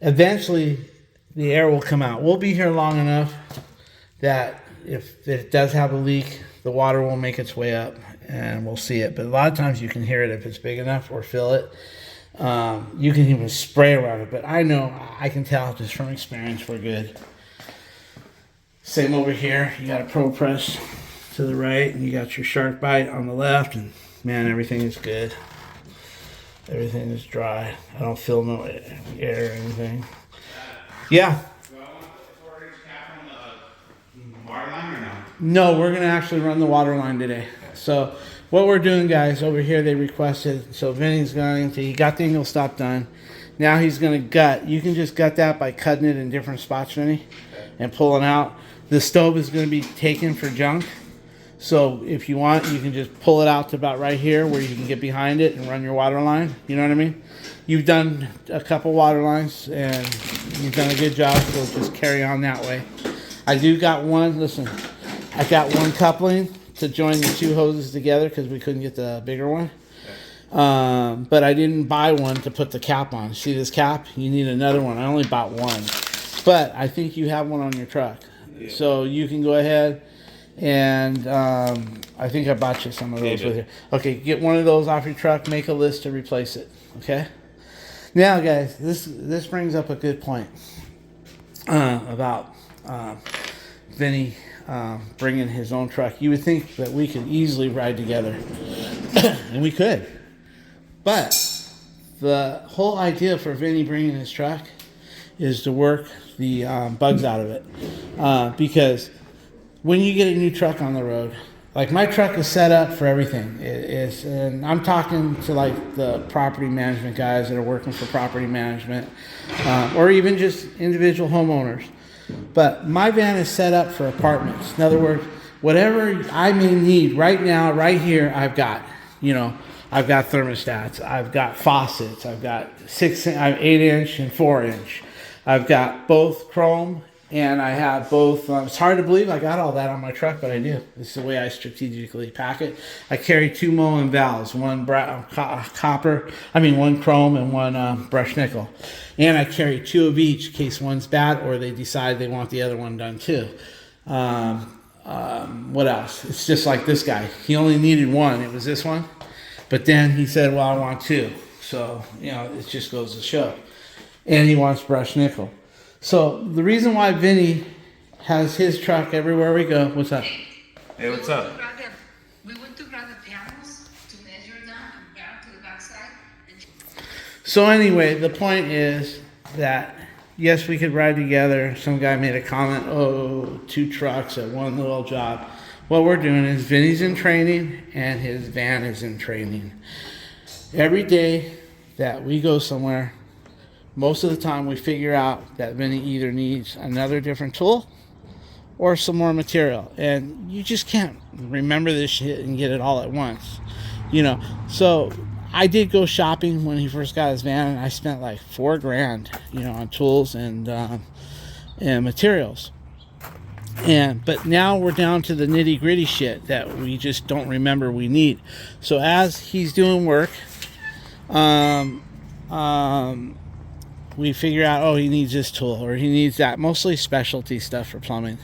eventually the air will come out. We'll be here long enough that if it does have a leak, the water will make its way up and we'll see it. But a lot of times you can hear it if it's big enough or feel it. You can even spray around it. But I know, I can tell just from experience, we're good. Same over here. You got a Pro Press to the right, and you got your Shark Bite on the left, and man, everything is good. Everything is dry. I don't feel no air or anything. Yeah. Do I want the 4-inch cap on the water line or no? No, we're gonna actually run the water line today. So what we're doing, guys, over here they requested. So Vinny's he got the angle stop done. Now he's gonna gut. You can just gut that by cutting it in different spots, Vinny, and pulling out. The stove is gonna be taken for junk. So if you want, you can just pull it out to about right here where you can get behind it and run your water line. You know what I mean? You've done a couple water lines and you've done a good job, so just carry on that way. I do got one, listen, I got one coupling to join the two hoses together because we couldn't get the bigger one. But I didn't buy one to put the cap on. See this cap? You need another one. I only bought one. But I think you have one on your truck. Yeah. So you can go ahead and I think I bought you some of those with you. Okay, get one of those off your truck. Make a list to replace it. Okay? Now, guys, this brings up a good point about Vinny bringing his own truck. You would think that we could easily ride together. And we could. But the whole idea for Vinny bringing his truck is to work the bugs out of it. Because when you get a new truck on the road, like my truck is set up for everything. And I'm talking to like the property management guys that are working for property management, or even just individual homeowners. But my van is set up for apartments. In other words, whatever I may need right now, right here, I've got. I've got thermostats, I've got faucets, I've got 8-inch and 4-inch. I've got both chrome and I have both. It's hard to believe I got all that on my truck, but I do. This is the way I strategically pack it. I carry 2 Moen valves, one chrome and one brushed nickel. And I carry 2 of each in case one's bad or they decide they want the other one done too. What else? It's just like this guy. He only needed one. It was this one. But then he said, well, I want 2. So, it just goes to show. And he wants brushed nickel. So the reason why Vinny has his truck everywhere we go, what's up? Hey, what's up? We went to grab the pianos to measure them and back to the backside. So anyway, the point is that, yes, we could ride together. Some guy made a comment, 2 trucks at one little job. What we're doing is Vinny's in training and his van is in training. Every day that we go somewhere, most of the time we figure out that Vinny either needs another different tool or some more material. And you just can't remember this shit and get it all at once. So I did go shopping when he first got his van and I spent like $4,000, on tools and materials. But now we're down to the nitty gritty shit that we just don't remember we need. So as he's doing work, we figure out, he needs this tool or he needs that, mostly specialty stuff for plumbing.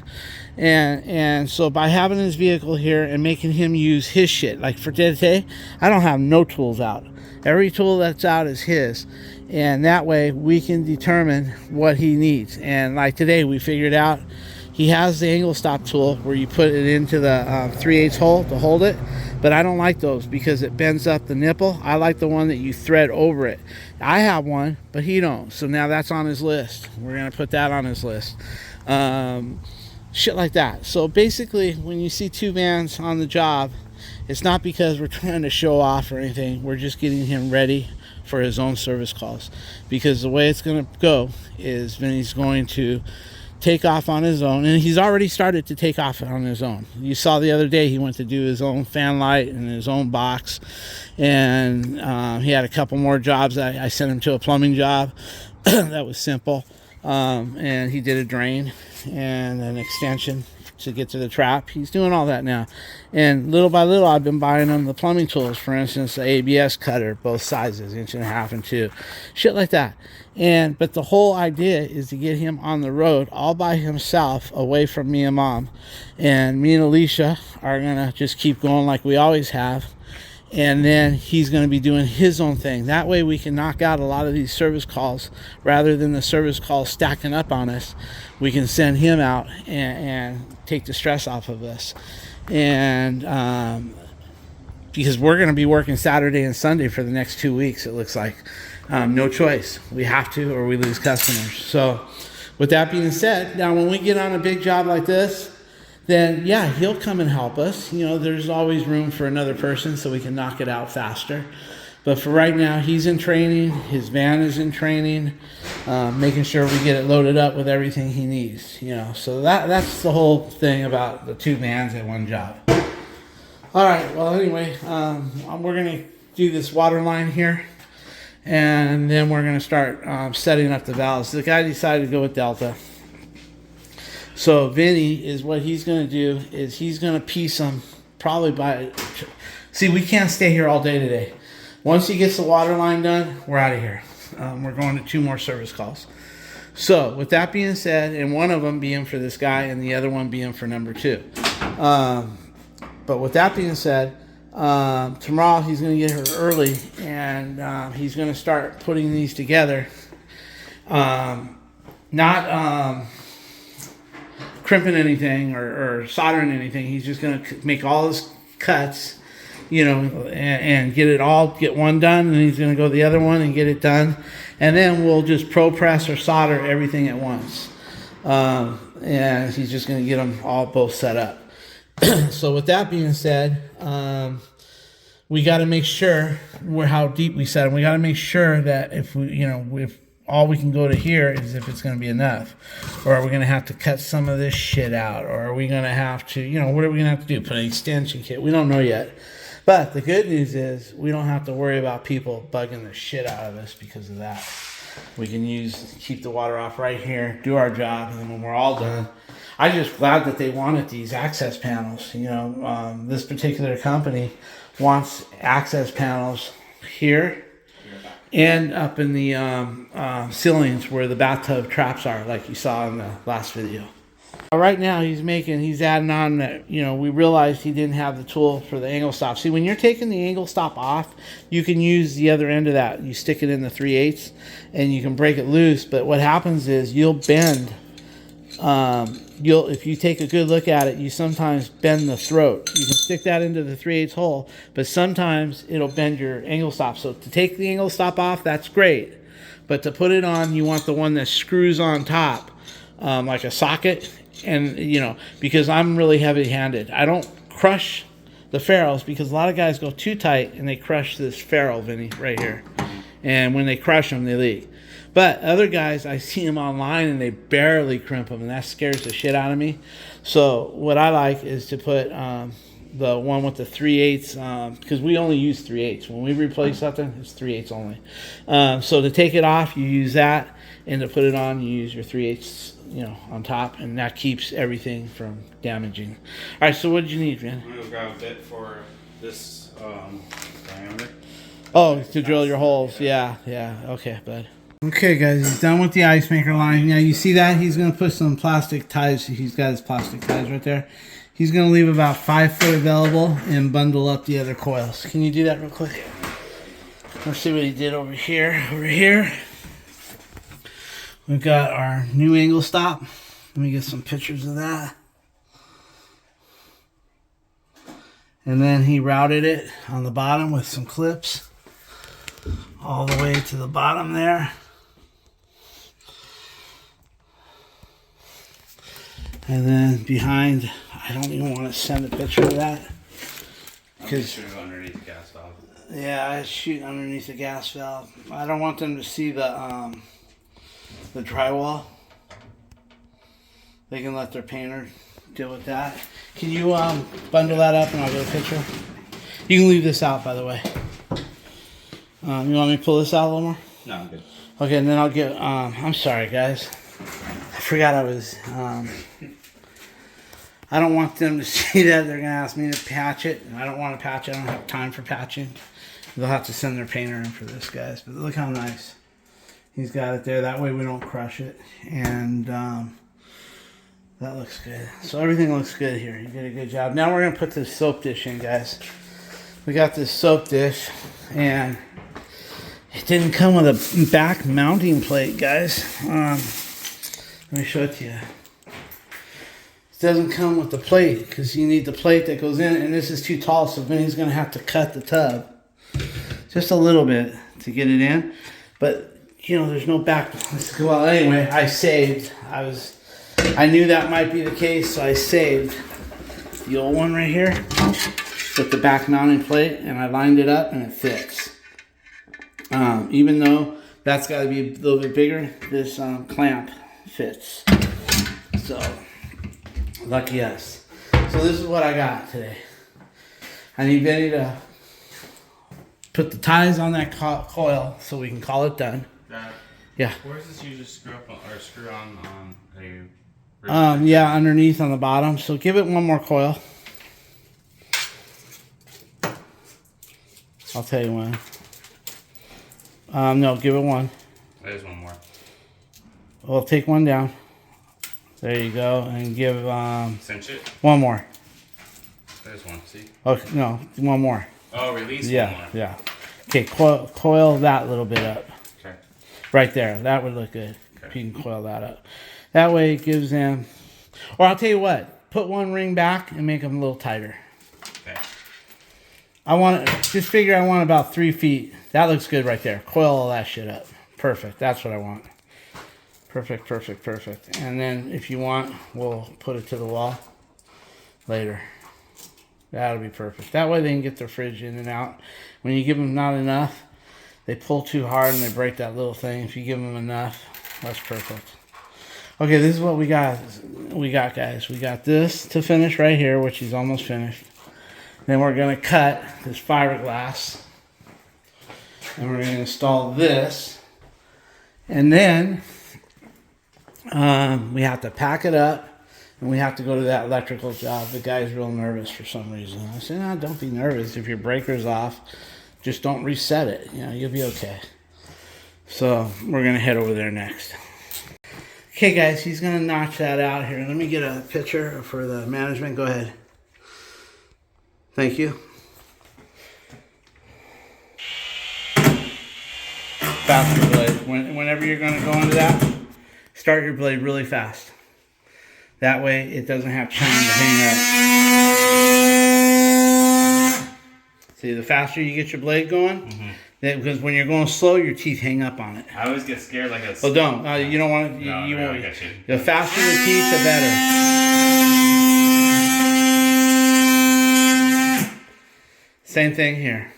And so by having his vehicle here and making him use his shit, like for today, I don't have no tools out. Every tool that's out is his. And that way we can determine what he needs. And like today we figured out he has the angle stop tool where you put it into the 3/8 hole to hold it, but I don't like those because it bends up the nipple. I like the one that you thread over it. I have one, but he don't. So now that's on his list. We're going to put that on his list. Shit like that. So basically, when you see 2 vans on the job, it's not because we're trying to show off or anything. We're just getting him ready for his own service calls. Because the way it's going to go is Vinny's going to take off on his own, and he's already started to take off on his own. You saw the other day he went to do his own fan light and his own box, and he had a couple more jobs. I sent him to a plumbing job that was simple, and he did a drain and an extension to get to the trap. He's doing all that now, and little by little I've been buying him the plumbing tools. For instance, the ABS cutter, both sizes, 1.5 and 2, shit like that. But the whole idea is to get him on the road all by himself, away from me and Mom. And me and Alicia are gonna just keep going like we always have, and then he's going to be doing his own thing. That way we can knock out a lot of these service calls rather than the service calls stacking up on us. We can send him out and take the stress off of us. And because we're going to be working Saturday and Sunday for the next 2 weeks, it looks like. No choice. We have to, or we lose customers. So with that being said, now when we get on a big job like this, then yeah, he'll come and help us. There's always room for another person so we can knock it out faster. But for right now, he's in training. His van is in training, making sure we get it loaded up with everything he needs. So that's the whole thing about the 2 vans at one job. All right. Well, anyway, we're gonna do this water line here, and then we're gonna start setting up the valves. The guy decided to go with Delta. So Vinny is what he's going to do is he's going to piece them probably by... See, we can't stay here all day today. Once he gets the water line done, we're out of here. We're going to 2 more service calls. So, with that being said, and one of them being for this guy and the other one being for number 2. But with that being said, tomorrow he's going to get here early, and he's going to start putting these together. Not crimping anything or soldering anything. He's just going to make all his cuts, you know, and get one done, and he's going to go to the other one and get it done. And then we'll just pro press or solder everything at once. And he's just going to get them all both set up. So with that being said, we got to make sure how deep we set them. We got to make sure that if all we can go to here is if it's going to be enough, or are we going to have to cut some of this shit out, or are we going to have to, what are we going to have to do? Put an extension kit? We don't know yet. But the good news is we don't have to worry about people bugging the shit out of us because of that. We can keep the water off right here, do our job, and then when we're all done, I'm just glad that they wanted these access panels. This particular company wants access panels here and up in the ceilings where the bathtub traps are, like you saw in the last video. Right now he's adding on that, we realized he didn't have the tool for the angle stop. See, when you're taking the angle stop off, you can use the other end of that. You stick it in the 3/8 and you can break it loose. But what happens is you'll bend. If you take a good look at it, you sometimes bend the throat. You can stick that into the 3/8 hole, but sometimes it'll bend your angle stop. So to take the angle stop off, that's great. But to put it on, you want the one that screws on top, like a socket. And, because I'm really heavy-handed, I don't crush the ferrules because a lot of guys go too tight and they crush this ferrule, Vinny, right here. And when they crush them, they leak. But other guys, I see them online and they barely crimp them, and that scares the shit out of me. So what I like is to put the one with the 3/8, because we only use 3/8. When we replace something, it's 3/8 only. So to take it off, you use that, and to put it on, you use your 3/8, on top, and that keeps everything from damaging. All right, so what did you need, man? I'm going to grab a bit for this diameter. Oh, to drill your holes. Yeah. Okay, bud. Okay, guys, he's done with the ice maker line. Now, you see that? He's going to put some plastic ties. He's got his plastic ties right there. He's going to leave about 5 foot available and bundle up the other coils. Can you do that real quick? Let's see what he did over here. Over here, we've got our new angle stop. Let me get some pictures of that. And then he routed it on the bottom with some clips all the way to the bottom there. And then behind, I don't even want to send a picture of that. Because underneath the gas valve. Yeah, I shoot underneath the gas valve. I don't want them to see the drywall. They can let their painter deal with that. Can you bundle that up and I'll get a picture? You can leave this out, by the way. You want me to pull this out a little more? No, I'm good. Okay, and then I'll get, I'm sorry, guys. I forgot I was, I don't want them to see that. They're going to ask me to patch it. And I don't want to patch it. I don't have time for patching. They'll have to send their painter in for this, guys. But look how nice he's got it there. That way we don't crush it. And that looks good. So everything looks good here. You did a good job. Now we're going to put this soap dish in, guys. We got this soap dish. And it didn't come with a back mounting plate, guys. Let me show it to you. It doesn't come with the plate because you need the plate that goes in, and this is too tall, so Vinny's going to have to cut the tub just a little bit to get it in. But, there's no back. Well, anyway, I saved. I knew that might be the case, so I saved the old one right here with the back mounting plate, and I lined it up, and it fits. Even though that's got to be a little bit bigger, this clamp fits. So, lucky us. So this is what I got today. I need Vinny to put the ties on that coil so we can call it done. Yeah. Where does this usually screw on a... Yeah, underneath on the bottom. So give it one more coil. I'll tell you when. No, give it one. There's one more. Well, take one down. There you go, and give Cinch it. one more. There's one. See? Okay, no, one more. Oh, release Yeah, one more. yeah. Okay, coil that little bit up. Okay. Right there. That would look good. Okay. You can coil that up. That way it gives them... Or I'll tell you what. Put one ring back and make them a little tighter. Okay. I want... Just figure I want about 3 feet. That looks good right there. Coil all that shit up. Perfect. That's what I want. Perfect, perfect, perfect. And then if you want, we'll put it to the wall later. That'll be perfect. That way they can get their fridge in and out. When you give them not enough, they pull too hard and they break that little thing. If you give them enough, that's perfect. Okay, this is what we got. Guys. We got this to finish right here, which is almost finished. Then we're going to cut this fiberglass. And we're going to install this. And then we have to pack it up. And we have to go to that electrical job. The guy's real nervous for some reason. I said, no, don't be nervous. If your breaker's off, just don't reset it. You know, you'll be okay. So we're going to head over there next. Okay, guys, he's going to notch that out here. Let me get a picture for the management. Go ahead. Thank you. Faster blade. Whenever you're going to go into that, start your blade really fast. That way it doesn't have time to hang up. See, the faster you get your blade going, because when you're going slow, your teeth hang up on it. I always get scared like a... Well, don't. You don't want to... No, you no, won't. I got you. The faster the teeth, the better. Same thing here.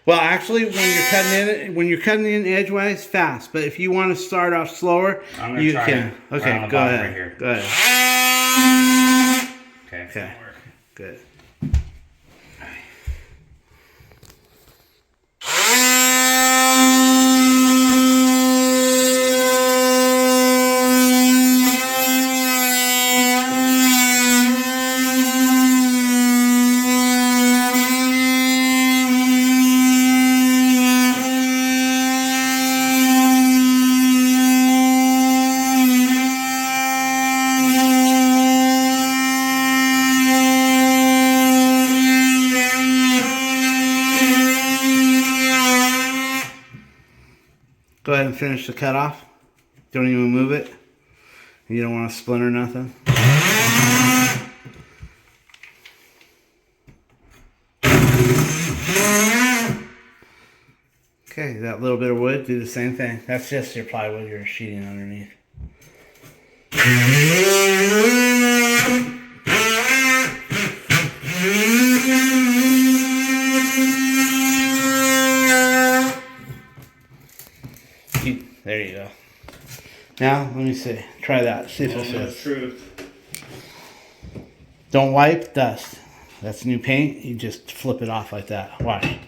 Well, actually, when you're cutting in edgewise, fast. But if you want to start off slower, you can. Okay, go ahead. Right here. Go ahead. Okay. Okay. Good. Go ahead and finish the cut off. Don't even move it. You don't want to splinter nothing. Okay, that little bit of wood, do the same thing. That's just your plywood you're sheeting underneath. There you go. Now, let me see. Try that. See if it fits. Truth. Don't wipe dust. That's new paint. You just flip it off like that. Watch.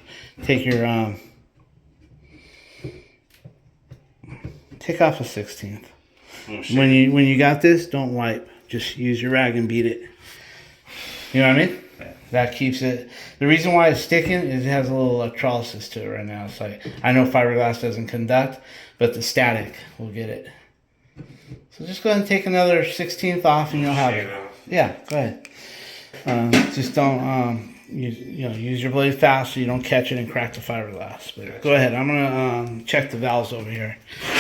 Take your take off a 16th. Oh, shit. When you got this, don't wipe. Just use your rag and beat it. You know what I mean? Yeah. That keeps it. The reason why it's sticking is it has a little electrolysis to it right now. It's like, I know fiberglass doesn't conduct, but the static will get it. So just go ahead and take another 16th off and you'll have it. Yeah, go ahead. Just don't use your blade fast so you don't catch it and crack the fiberglass. But go ahead. I'm gonna check the valves over here,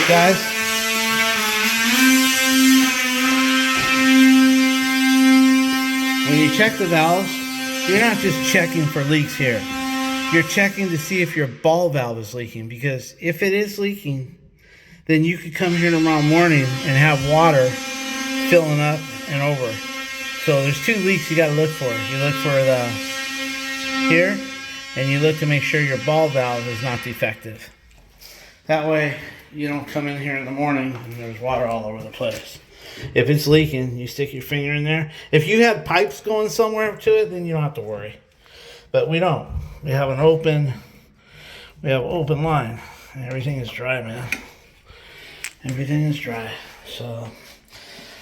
guys. When you check the valves, you're not just checking for leaks here. You're checking to see if your ball valve is leaking, because if it is leaking, then you could come here tomorrow morning and have water filling up and over. So there's 2 leaks you got to look for. You look for the here, and you look to make sure your ball valve is not defective. That way you don't come in here in the morning and there's water all over the place. If it's leaking, you stick your finger in there. If you have pipes going somewhere to it, then you don't have to worry. But we don't. We have an open line. And everything is dry, man. Everything is dry. So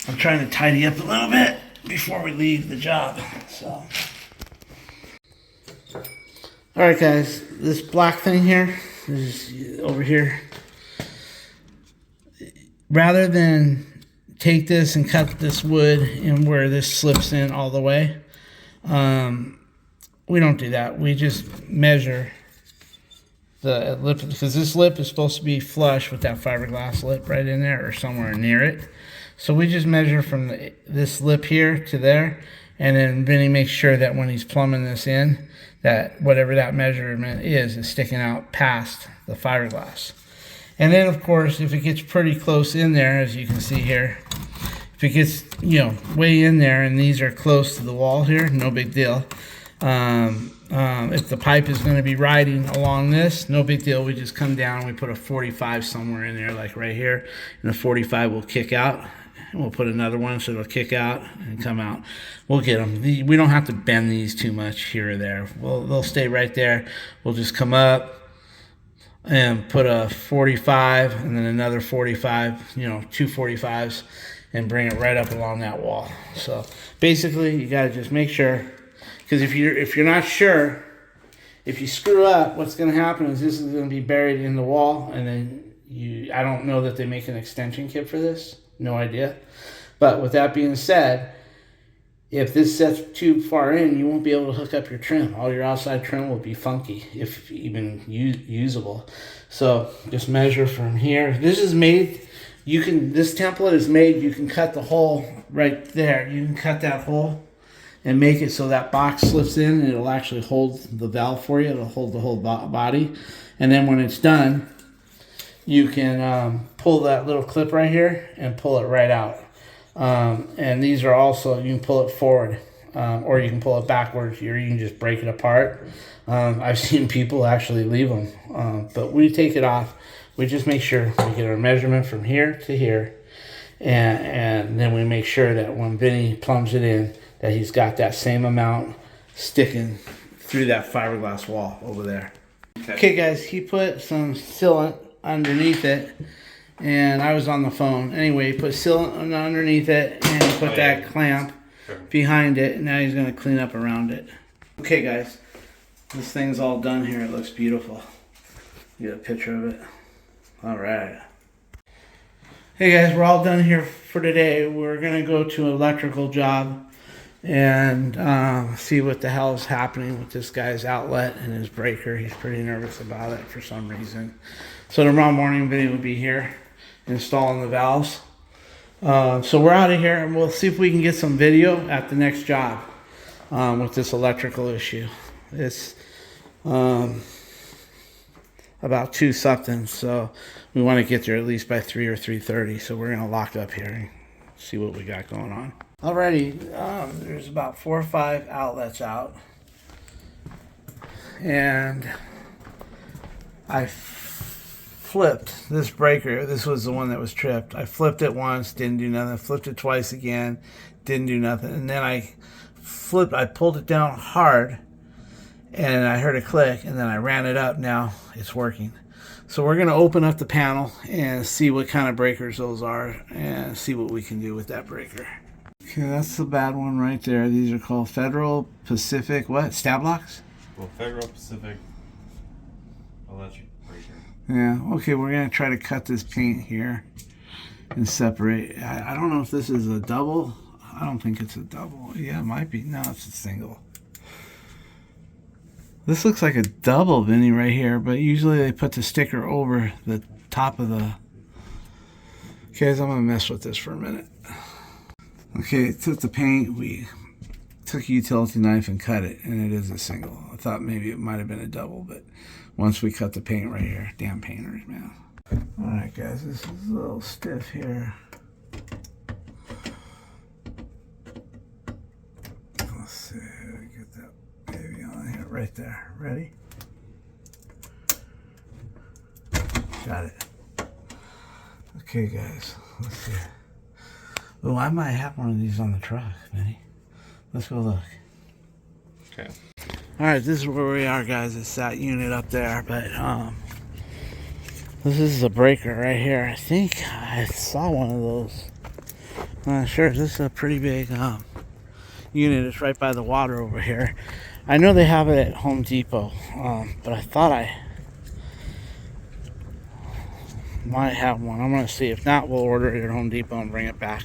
I'm trying to tidy up a little bit before we leave the job. So All right, guys, this black thing here is over here. Rather than take this and cut this wood and where this slips in all the way, we don't do that. We just measure the lip, because this lip is supposed to be flush with that fiberglass lip right in there or somewhere near it. So we just measure from this lip here to there, and then Vinny makes sure that when he's plumbing this in, that whatever that measurement is sticking out past the fiberglass. And then, of course, if it gets pretty close in there, as you can see here, if it gets, way in there and these are close to the wall here, no big deal. If the pipe is going to be riding along this, no big deal. We just come down and we put a 45 somewhere in there, like right here, and the 45 will kick out. And we'll put another one so it'll kick out and come out. We'll get them. We don't have to bend these too much here or there. They'll stay right there. We'll just come up and put a 45 and then another 45, two 45s, and bring it right up along that wall. So basically, you got to just make sure, because if you're not sure, if you screw up, what's going to happen is this is going to be buried in the wall, and then I don't know that they make an extension kit for this. No idea. But with that being said, if this sets too far in, you won't be able to hook up your trim. All your outside trim will be funky, if even usable. So just measure from here. This is made, this template is made, you can cut the hole right there. You can cut that hole and make it so that box slips in, and it'll actually hold the valve for you. It'll hold the whole body. And then when it's done, you can pull that little clip right here and pull it right out. And these are also, you can pull it forward, or you can pull it backwards, or you can just break it apart. I've seen people actually leave them, but we take it off. We just make sure we get our measurement from here to here, and then we make sure that when Vinny plumbs it in, that he's got that same amount sticking through that fiberglass wall over there. Okay, guys, he put some sealant underneath it, and I was on the phone. Anyway, he put sealant underneath it, and he put that clamp behind it, and now he's going to clean up around it. Okay, guys, this thing's all done here. It looks beautiful. Get a picture of it. All right. Hey, guys, we're all done here for today. We're going to go to an electrical job and see what the hell is happening with this guy's outlet and his breaker. He's pretty nervous about it for some reason. So tomorrow morning, Vinny will be here installing the valves. So we're out of here, and we'll see if we can get some video at the next job with this electrical issue. It's about 2 something, so we want to get there at least by 3 or 3:30. So we're going to lock up here and see what we got going on. Alrighty, there's about 4 or 5 outlets out, and I flipped this breaker. This was the one that was tripped. I flipped it once, didn't do nothing. Flipped it twice again, didn't do nothing. And then I pulled it down hard, and I heard a click, and then I ran it up. Now it's working. So we're going to open up the panel and see what kind of breakers those are, and see what we can do with that breaker. Okay, that's the bad one right there. These are called Federal Pacific, what? Stab locks? Well, Federal Pacific electric breaker. Yeah, okay, we're going to try to cut this paint here and separate. I don't know if this is a double. I don't think it's a double. Yeah, it might be. No, it's a single. This looks like a double, Vinny, right here, but usually they put the sticker over the top of the... Okay, so I'm going to mess with this for a minute. Okay, took the paint, we took a utility knife and cut it, and it is a single. I thought maybe it might have been a double, but once we cut the paint right here, damn painters, man. Alright guys, this is a little stiff here. Let's see, get that baby on here, right there. Ready? Got it. Okay guys, let's see. Oh, I might have one of these on the truck, Vinny. Let's go look. Okay. Alright, this is where we are, guys. It's that unit up there, but this is a breaker right here. I think I saw one of those. I'm not sure. This is a pretty big unit. It's right by the water over here. I know they have it at Home Depot, but I thought I might have one. I'm going to see. If not, we'll order it at Home Depot and bring it back.